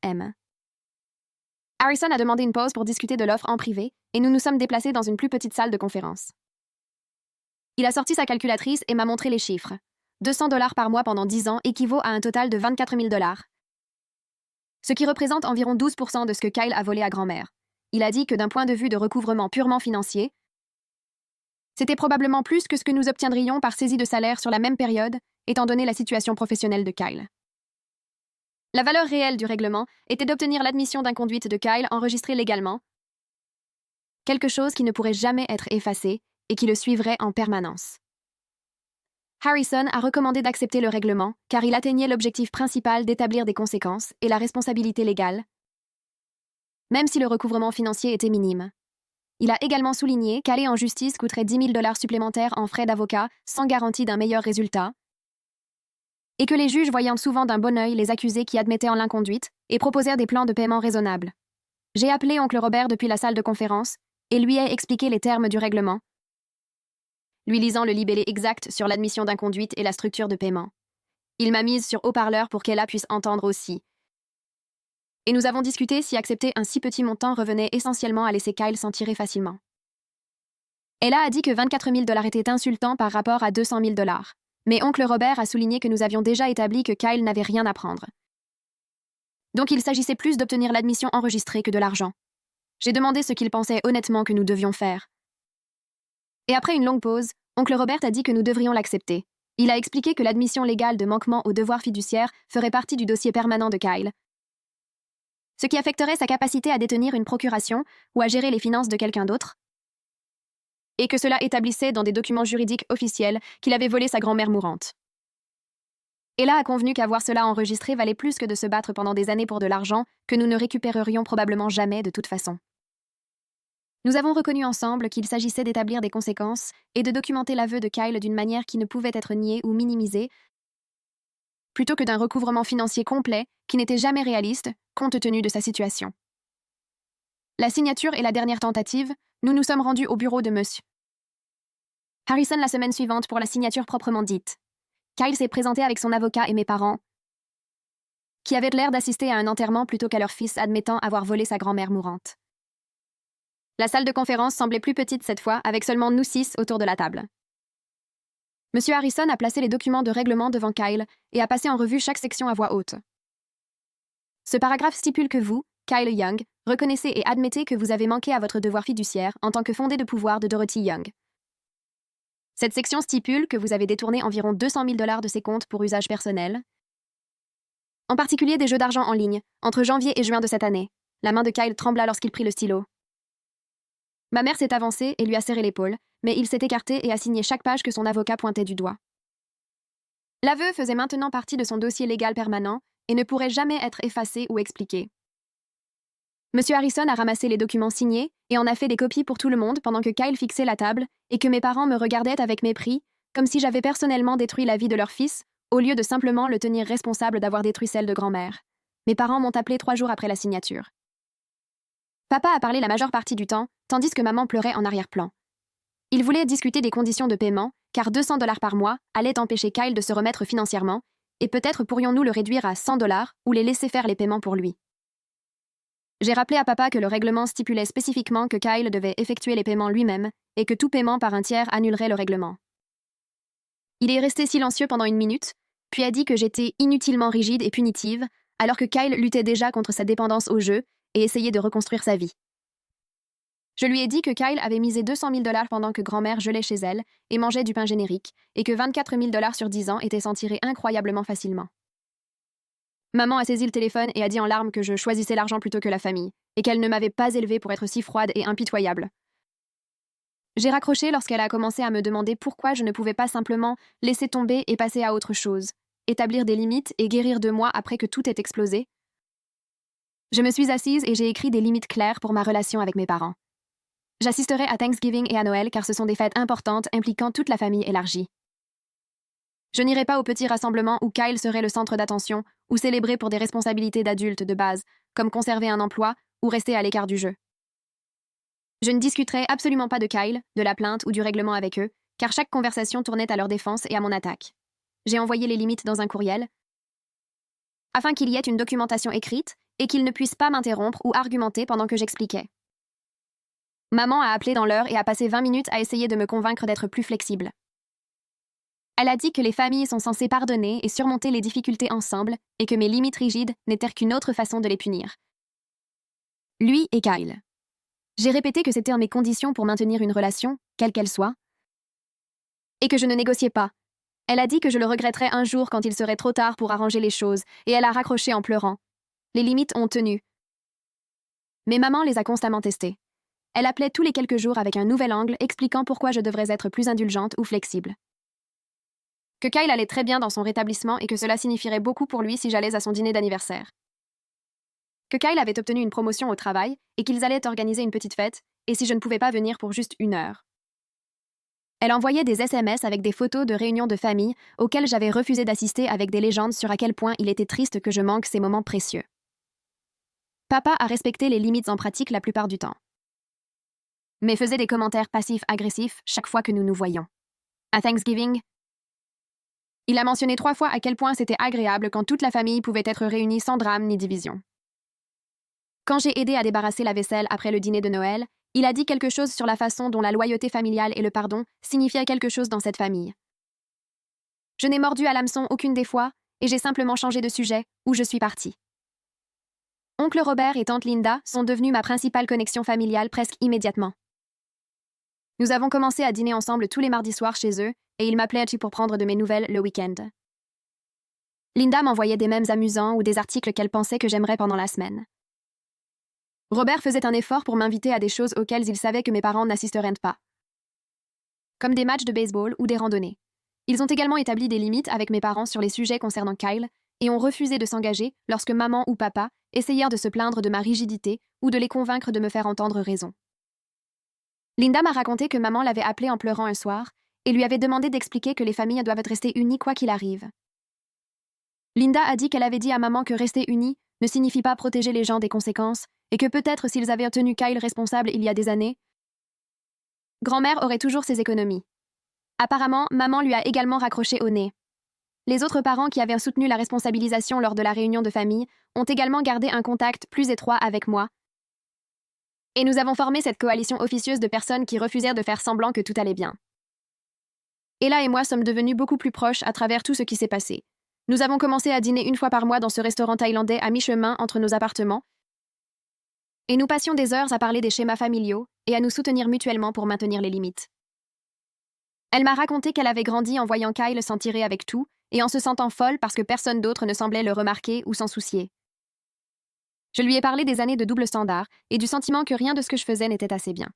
Harrison a demandé une pause pour discuter de l'offre en privé et nous nous sommes déplacés dans une plus petite salle de conférence. Il a sorti sa calculatrice et m'a montré les chiffres. 200 $ par mois pendant 10 ans équivaut à un total de 24 000 $, ce qui représente environ 12% de ce que Kyle a volé à grand-mère. Il a dit que d'un point de vue de recouvrement purement financier, c'était probablement plus que ce que nous obtiendrions par saisie de salaire sur la même période, étant donné la situation professionnelle de Kyle. La valeur réelle du règlement était d'obtenir l'admission d'inconduite de Kyle enregistrée légalement, quelque chose qui ne pourrait jamais être effacé et qui le suivrait en permanence. Harrison a recommandé d'accepter le règlement car il atteignait l'objectif principal d'établir des conséquences et la responsabilité légale, même si le recouvrement financier était minime. Il a également souligné qu'aller en justice coûterait 10 000 $ supplémentaires en frais d'avocat sans garantie d'un meilleur résultat, et que les juges voyant souvent d'un bon œil les accusés qui admettaient en l'inconduite et proposèrent des plans de paiement raisonnables. J'ai appelé oncle Robert depuis la salle de conférence et lui ai expliqué les termes du règlement, lui lisant le libellé exact sur l'admission d'inconduite et la structure de paiement. Il m'a mise sur haut-parleur pour qu'Ella puisse entendre aussi. Et nous avons discuté si accepter un si petit montant revenait essentiellement à laisser Kyle s'en tirer facilement. Ella a dit que 24 000 $ était insultant par rapport à 200 000 $. Mais oncle Robert a souligné que nous avions déjà établi que Kyle n'avait rien à prendre. Donc il s'agissait plus d'obtenir l'admission enregistrée que de l'argent. J'ai demandé ce qu'il pensait honnêtement que nous devions faire. Et après une longue pause, oncle Robert a dit que nous devrions l'accepter. Il a expliqué que l'admission légale de manquement aux devoirs fiduciaires ferait partie du dossier permanent de Kyle, ce qui affecterait sa capacité à détenir une procuration ou à gérer les finances de quelqu'un d'autre, et que cela établissait dans des documents juridiques officiels qu'il avait volé sa grand-mère mourante. Ella a convenu qu'avoir cela enregistré valait plus que de se battre pendant des années pour de l'argent que nous ne récupérerions probablement jamais de toute façon. Nous avons reconnu ensemble qu'il s'agissait d'établir des conséquences et de documenter l'aveu de Kyle d'une manière qui ne pouvait être niée ou minimisée, plutôt que d'un recouvrement financier complet qui n'était jamais réaliste, compte tenu de sa situation. La signature est la dernière tentative, nous nous sommes rendus au bureau de Monsieur Harrison la semaine suivante pour la signature proprement dite. Kyle s'est présenté avec son avocat et mes parents, qui avaient l'air d'assister à un enterrement plutôt qu'à leur fils admettant avoir volé sa grand-mère mourante. La salle de conférence semblait plus petite cette fois, avec seulement nous 6 autour de la table. Monsieur Harrison a placé les documents de règlement devant Kyle et a passé en revue chaque section à voix haute. Ce paragraphe stipule que vous, Kyle Young, reconnaissez et admettez que vous avez manqué à votre devoir fiduciaire en tant que fondé de pouvoir de Dorothy Young. Cette section stipule que vous avez détourné environ 200 000 $ de ses comptes pour usage personnel, en particulier des jeux d'argent en ligne, entre janvier et juin de cette année. La main de Kyle trembla lorsqu'il prit le stylo. Ma mère s'est avancée et lui a serré l'épaule, mais il s'est écarté et a signé chaque page que son avocat pointait du doigt. L'aveu faisait maintenant partie de son dossier légal permanent et ne pourrait jamais être effacé ou expliqué. Monsieur Harrison a ramassé les documents signés et en a fait des copies pour tout le monde pendant que Kyle fixait la table et que mes parents me regardaient avec mépris, comme si j'avais personnellement détruit la vie de leur fils, au lieu de simplement le tenir responsable d'avoir détruit celle de grand-mère. Mes parents m'ont appelé 3 jours après la signature. Papa a parlé la majeure partie du temps, tandis que maman pleurait en arrière-plan. Il voulait discuter des conditions de paiement, car 200 $ par mois allaient empêcher Kyle de se remettre financièrement, et peut-être pourrions-nous le réduire à 100 $ ou les laisser faire les paiements pour lui. J'ai rappelé à papa que le règlement stipulait spécifiquement que Kyle devait effectuer les paiements lui-même et que tout paiement par un tiers annulerait le règlement. Il est resté silencieux pendant 1 minute, puis a dit que j'étais inutilement rigide et punitive, alors que Kyle luttait déjà contre sa dépendance au jeu et essayait de reconstruire sa vie. Je lui ai dit que Kyle avait misé 200 000 $ pendant que grand-mère gelait chez elle et mangeait du pain générique, et que 24 000 $ sur 10 ans étaient s'en tirer incroyablement facilement. Maman a saisi le téléphone et a dit en larmes que je choisissais l'argent plutôt que la famille, et qu'elle ne m'avait pas élevée pour être si froide et impitoyable. J'ai raccroché lorsqu'elle a commencé à me demander pourquoi je ne pouvais pas simplement laisser tomber et passer à autre chose, établir des limites et guérir de moi après que tout ait explosé. Je me suis assise et j'ai écrit des limites claires pour ma relation avec mes parents. J'assisterai à Thanksgiving et à Noël car ce sont des fêtes importantes impliquant toute la famille élargie. Je n'irai pas au petit rassemblement où Kyle serait le centre d'attention ou célébré pour des responsabilités d'adulte de base, comme conserver un emploi ou rester à l'écart du jeu. Je ne discuterai absolument pas de Kyle, de la plainte ou du règlement avec eux, car chaque conversation tournait à leur défense et à mon attaque. J'ai envoyé les limites dans un courriel, afin qu'il y ait une documentation écrite et qu'ils ne puissent pas m'interrompre ou argumenter pendant que j'expliquais. Maman a appelé dans l'heure et a passé 20 minutes à essayer de me convaincre d'être plus flexible. Elle a dit que les familles sont censées pardonner et surmonter les difficultés ensemble et que mes limites rigides n'étaient qu'une autre façon de les punir. Lui et Kyle. J'ai répété que c'était mes conditions pour maintenir une relation, quelle qu'elle soit, et que je ne négociais pas, Elle a dit que je le regretterais un jour quand il serait trop tard pour arranger les choses, et elle a raccroché en pleurant. Les limites ont tenu. Mais maman les a constamment testées. Elle appelait tous les quelques jours avec un nouvel angle expliquant pourquoi je devrais être plus indulgente ou flexible. Que Kyle allait très bien dans son rétablissement et que cela signifierait beaucoup pour lui si j'allais à son dîner d'anniversaire. Que Kyle avait obtenu une promotion au travail et qu'ils allaient organiser une petite fête, et si je ne pouvais pas venir pour juste 1 heure. Elle envoyait des SMS avec des photos de réunions de famille auxquelles j'avais refusé d'assister avec des légendes sur à quel point il était triste que je manque ces moments précieux. Papa a respecté les limites en pratique la plupart du temps, mais faisait des commentaires passifs-agressifs chaque fois que nous nous voyions. À Thanksgiving, il a mentionné 3 fois à quel point c'était agréable quand toute la famille pouvait être réunie sans drame ni division. Quand j'ai aidé à débarrasser la vaisselle après le dîner de Noël, il a dit quelque chose sur la façon dont la loyauté familiale et le pardon signifiaient quelque chose dans cette famille. Je n'ai mordu à l'hameçon aucune des fois, et j'ai simplement changé de sujet, où je suis partie. Oncle Robert et tante Linda sont devenus ma principale connexion familiale presque immédiatement. Nous avons commencé à dîner ensemble tous les mardis soirs chez eux, et ils m'appelaient pour prendre de mes nouvelles le week-end. Linda m'envoyait des mèmes amusants ou des articles qu'elle pensait que j'aimerais pendant la semaine. Robert faisait un effort pour m'inviter à des choses auxquelles il savait que mes parents n'assisteraient pas, comme des matchs de baseball ou des randonnées. Ils ont également établi des limites avec mes parents sur les sujets concernant Kyle et ont refusé de s'engager lorsque maman ou papa essayèrent de se plaindre de ma rigidité ou de les convaincre de me faire entendre raison. Linda m'a raconté que maman l'avait appelé en pleurant un soir et lui avait demandé d'expliquer que les familles doivent rester unies quoi qu'il arrive. Linda a dit qu'elle avait dit à maman que rester unie ne signifie pas protéger les gens des conséquences et que peut-être s'ils avaient tenu Kyle responsable il y a des années, grand-mère aurait toujours ses économies. Apparemment, maman lui a également raccroché au nez. Les autres parents qui avaient soutenu la responsabilisation lors de la réunion de famille ont également gardé un contact plus étroit avec moi. Et nous avons formé cette coalition officieuse de personnes qui refusèrent de faire semblant que tout allait bien. Ella et moi sommes devenus beaucoup plus proches à travers tout ce qui s'est passé. Nous avons commencé à dîner 1 fois par mois dans ce restaurant thaïlandais à mi-chemin entre nos appartements, et nous passions des heures à parler des schémas familiaux et à nous soutenir mutuellement pour maintenir les limites. Elle m'a raconté qu'elle avait grandi en voyant Kyle s'en tirer avec tout et en se sentant folle parce que personne d'autre ne semblait le remarquer ou s'en soucier. Je lui ai parlé des années de double standard et du sentiment que rien de ce que je faisais n'était assez bien.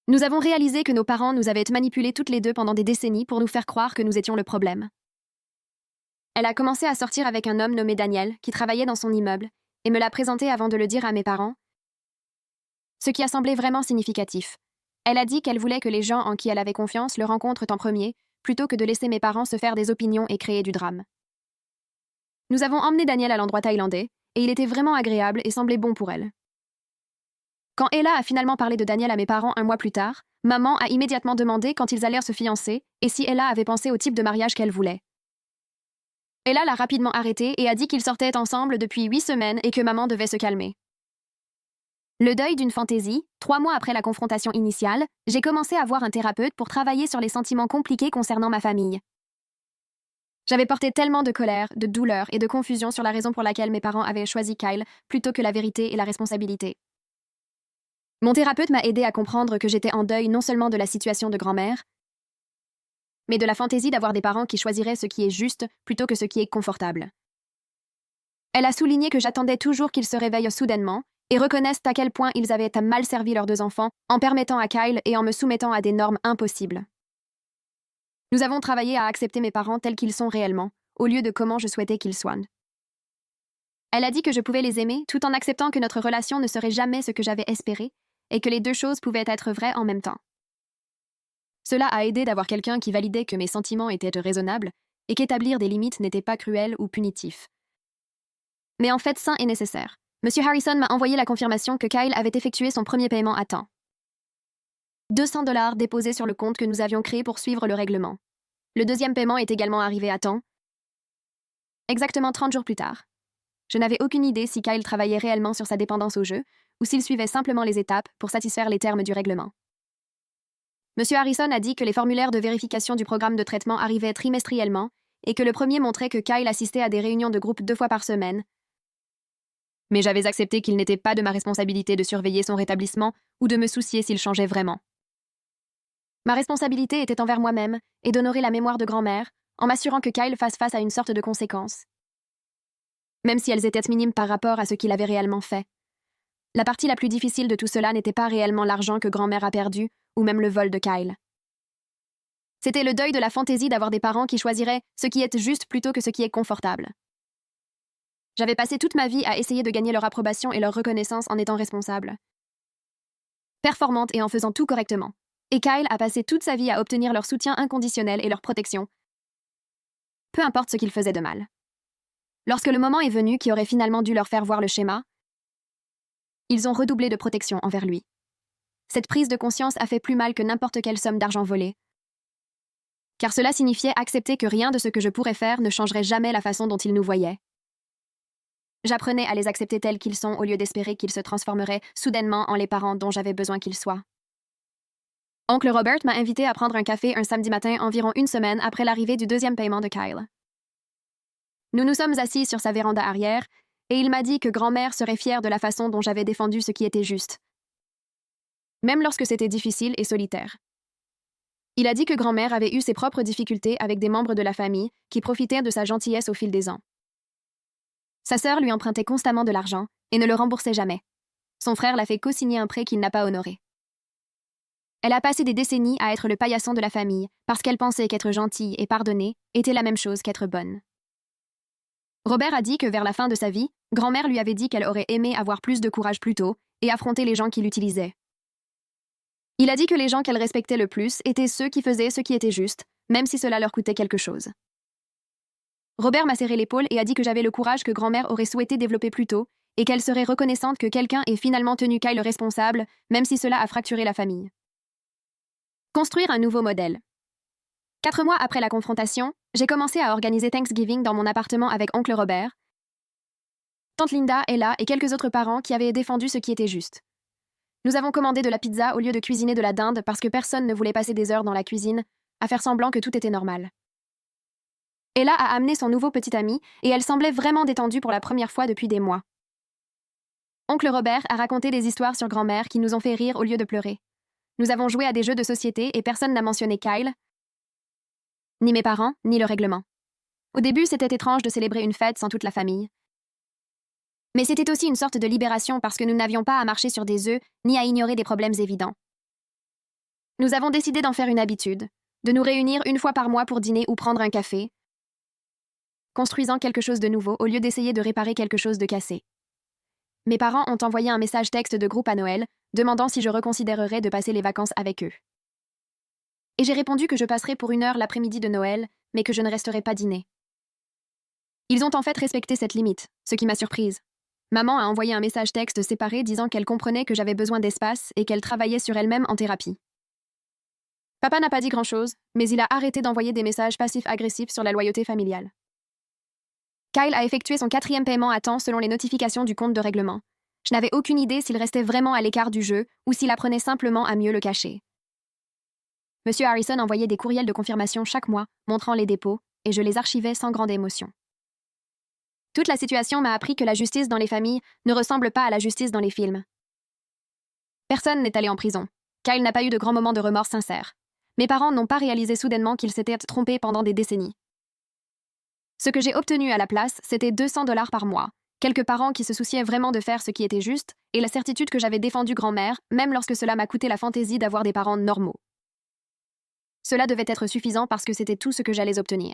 Nous avons réalisé que nos parents nous avaient manipulés toutes les deux pendant des décennies pour nous faire croire que nous étions le problème. Elle a commencé à sortir avec un homme nommé Daniel qui travaillait dans son immeuble et me l'a présenté avant de le dire à mes parents, ce qui a semblé vraiment significatif. Elle a dit qu'elle voulait que les gens en qui elle avait confiance le rencontrent en premier, plutôt que de laisser mes parents se faire des opinions et créer du drame. Nous avons emmené Daniel à l'endroit thaïlandais, et il était vraiment agréable et semblait bon pour elle. Quand Ella a finalement parlé de Daniel à mes parents 1 mois plus tard, maman a immédiatement demandé quand ils allèrent se fiancer et si Ella avait pensé au type de mariage qu'elle voulait. Ella l'a rapidement arrêté et a dit qu'ils sortaient ensemble depuis 8 semaines et que maman devait se calmer. Le deuil d'une fantaisie, 3 mois après la confrontation initiale, j'ai commencé à voir un thérapeute pour travailler sur les sentiments compliqués concernant ma famille. J'avais porté tellement de colère, de douleur et de confusion sur la raison pour laquelle mes parents avaient choisi Kyle plutôt que la vérité et la responsabilité. Mon thérapeute m'a aidé à comprendre que j'étais en deuil non seulement de la situation de grand-mère, mais de la fantaisie d'avoir des parents qui choisiraient ce qui est juste plutôt que ce qui est confortable. Elle a souligné que j'attendais toujours qu'ils se réveillent soudainement et reconnaissent à quel point ils avaient mal servi leurs 2 enfants en permettant à Kyle et en me soumettant à des normes impossibles. Nous avons travaillé à accepter mes parents tels qu'ils sont réellement, au lieu de comment je souhaitais qu'ils soient. Elle a dit que je pouvais les aimer tout en acceptant que notre relation ne serait jamais ce que j'avais espéré et que les 2 choses pouvaient être vraies en même temps. Cela a aidé d'avoir quelqu'un qui validait que mes sentiments étaient raisonnables et qu'établir des limites n'était pas cruel ou punitif, mais en fait sain et nécessaire. Monsieur Harrison m'a envoyé la confirmation que Kyle avait effectué son premier paiement à temps. $200 déposés sur le compte que nous avions créé pour suivre le règlement. Le deuxième paiement est également arrivé à temps, exactement 30 jours plus tard. Je n'avais aucune idée si Kyle travaillait réellement sur sa dépendance au jeu ou s'il suivait simplement les étapes pour satisfaire les termes du règlement. Monsieur Harrison a dit que les formulaires de vérification du programme de traitement arrivaient trimestriellement et que le premier montrait que Kyle assistait à des réunions de groupe 2 fois par semaine, mais j'avais accepté qu'il n'était pas de ma responsabilité de surveiller son rétablissement ou de me soucier s'il changeait vraiment. Ma responsabilité était envers moi-même et d'honorer la mémoire de grand-mère en m'assurant que Kyle fasse face à une sorte de conséquences. Même si elles étaient minimes par rapport à ce qu'il avait réellement fait. La partie la plus difficile de tout cela n'était pas réellement l'argent que grand-mère a perdu ou même le vol de Kyle. C'était le deuil de la fantaisie d'avoir des parents qui choisiraient ce qui est juste plutôt que ce qui est confortable. J'avais passé toute ma vie à essayer de gagner leur approbation et leur reconnaissance en étant responsable, performante et en faisant tout correctement. Et Kyle a passé toute sa vie à obtenir leur soutien inconditionnel et leur protection, peu importe ce qu'ils faisaient de mal. Lorsque le moment est venu qui aurait finalement dû leur faire voir le schéma, ils ont redoublé de protection envers lui. Cette prise de conscience a fait plus mal que n'importe quelle somme d'argent volée, car cela signifiait accepter que rien de ce que je pourrais faire ne changerait jamais la façon dont ils nous voyaient. J'apprenais à les accepter tels qu'ils sont au lieu d'espérer qu'ils se transformeraient soudainement en les parents dont j'avais besoin qu'ils soient. Oncle Robert m'a invité à prendre un café un samedi matin environ une semaine après l'arrivée du deuxième paiement de Kyle. Nous nous sommes assis sur sa véranda arrière et il m'a dit que grand-mère serait fière de la façon dont j'avais défendu ce qui était juste, même lorsque c'était difficile et solitaire. Il a dit que grand-mère avait eu ses propres difficultés avec des membres de la famille qui profitaient de sa gentillesse au fil des ans. Sa sœur lui empruntait constamment de l'argent et ne le remboursait jamais. Son frère l'a fait co-signer un prêt qu'il n'a pas honoré. Elle a passé des décennies à être le paillasson de la famille parce qu'elle pensait qu'être gentille et pardonner était la même chose qu'être bonne. Robert a dit que vers la fin de sa vie, grand-mère lui avait dit qu'elle aurait aimé avoir plus de courage plus tôt et affronter les gens qui l'utilisaient. Il a dit que les gens qu'elle respectait le plus étaient ceux qui faisaient ce qui était juste, même si cela leur coûtait quelque chose. Robert m'a serré l'épaule et a dit que j'avais le courage que grand-mère aurait souhaité développer plus tôt et qu'elle serait reconnaissante que quelqu'un ait finalement tenu Kyle responsable, même si cela a fracturé la famille. Construire un nouveau modèle. 4 mois après la confrontation, j'ai commencé à organiser Thanksgiving dans mon appartement avec oncle Robert, tante Linda, Ella et quelques autres parents qui avaient défendu ce qui était juste. Nous avons commandé de la pizza au lieu de cuisiner de la dinde parce que personne ne voulait passer des heures dans la cuisine à faire semblant que tout était normal. Ella a amené son nouveau petit ami et elle semblait vraiment détendue pour la première fois depuis des mois. Oncle Robert a raconté des histoires sur grand-mère qui nous ont fait rire au lieu de pleurer. Nous avons joué à des jeux de société et personne n'a mentionné Kyle, ni mes parents, ni le règlement. Au début, c'était étrange de célébrer une fête sans toute la famille. Mais c'était aussi une sorte de libération parce que nous n'avions pas à marcher sur des œufs ni à ignorer des problèmes évidents. Nous avons décidé d'en faire une habitude, de nous réunir une fois par mois pour dîner ou prendre un café, construisant quelque chose de nouveau au lieu d'essayer de réparer quelque chose de cassé. Mes parents ont envoyé un message texte de groupe à Noël, demandant si je reconsidérerais de passer les vacances avec eux. Et j'ai répondu que je passerais pour 1 heure l'après-midi de Noël, mais que je ne resterais pas dîner. Ils ont en fait respecté cette limite, ce qui m'a surprise. Maman a envoyé un message texte séparé disant qu'elle comprenait que j'avais besoin d'espace et qu'elle travaillait sur elle-même en thérapie. Papa n'a pas dit grand-chose, mais il a arrêté d'envoyer des messages passifs-agressifs sur la loyauté familiale. Kyle a effectué son 4e paiement à temps selon les notifications du compte de règlement. Je n'avais aucune idée s'il restait vraiment à l'écart du jeu ou s'il apprenait simplement à mieux le cacher. Monsieur Harrison envoyait des courriels de confirmation chaque mois, montrant les dépôts, et je les archivais sans grande émotion. Toute la situation m'a appris que la justice dans les familles ne ressemble pas à la justice dans les films. Personne n'est allé en prison. Kyle n'a pas eu de grands moments de remords sincères. Mes parents n'ont pas réalisé soudainement qu'ils s'étaient trompés pendant des décennies. Ce que j'ai obtenu à la place, c'était $200 par mois, quelques parents qui se souciaient vraiment de faire ce qui était juste, et la certitude que j'avais défendu grand-mère, même lorsque cela m'a coûté la fantaisie d'avoir des parents normaux. Cela devait être suffisant parce que c'était tout ce que j'allais obtenir.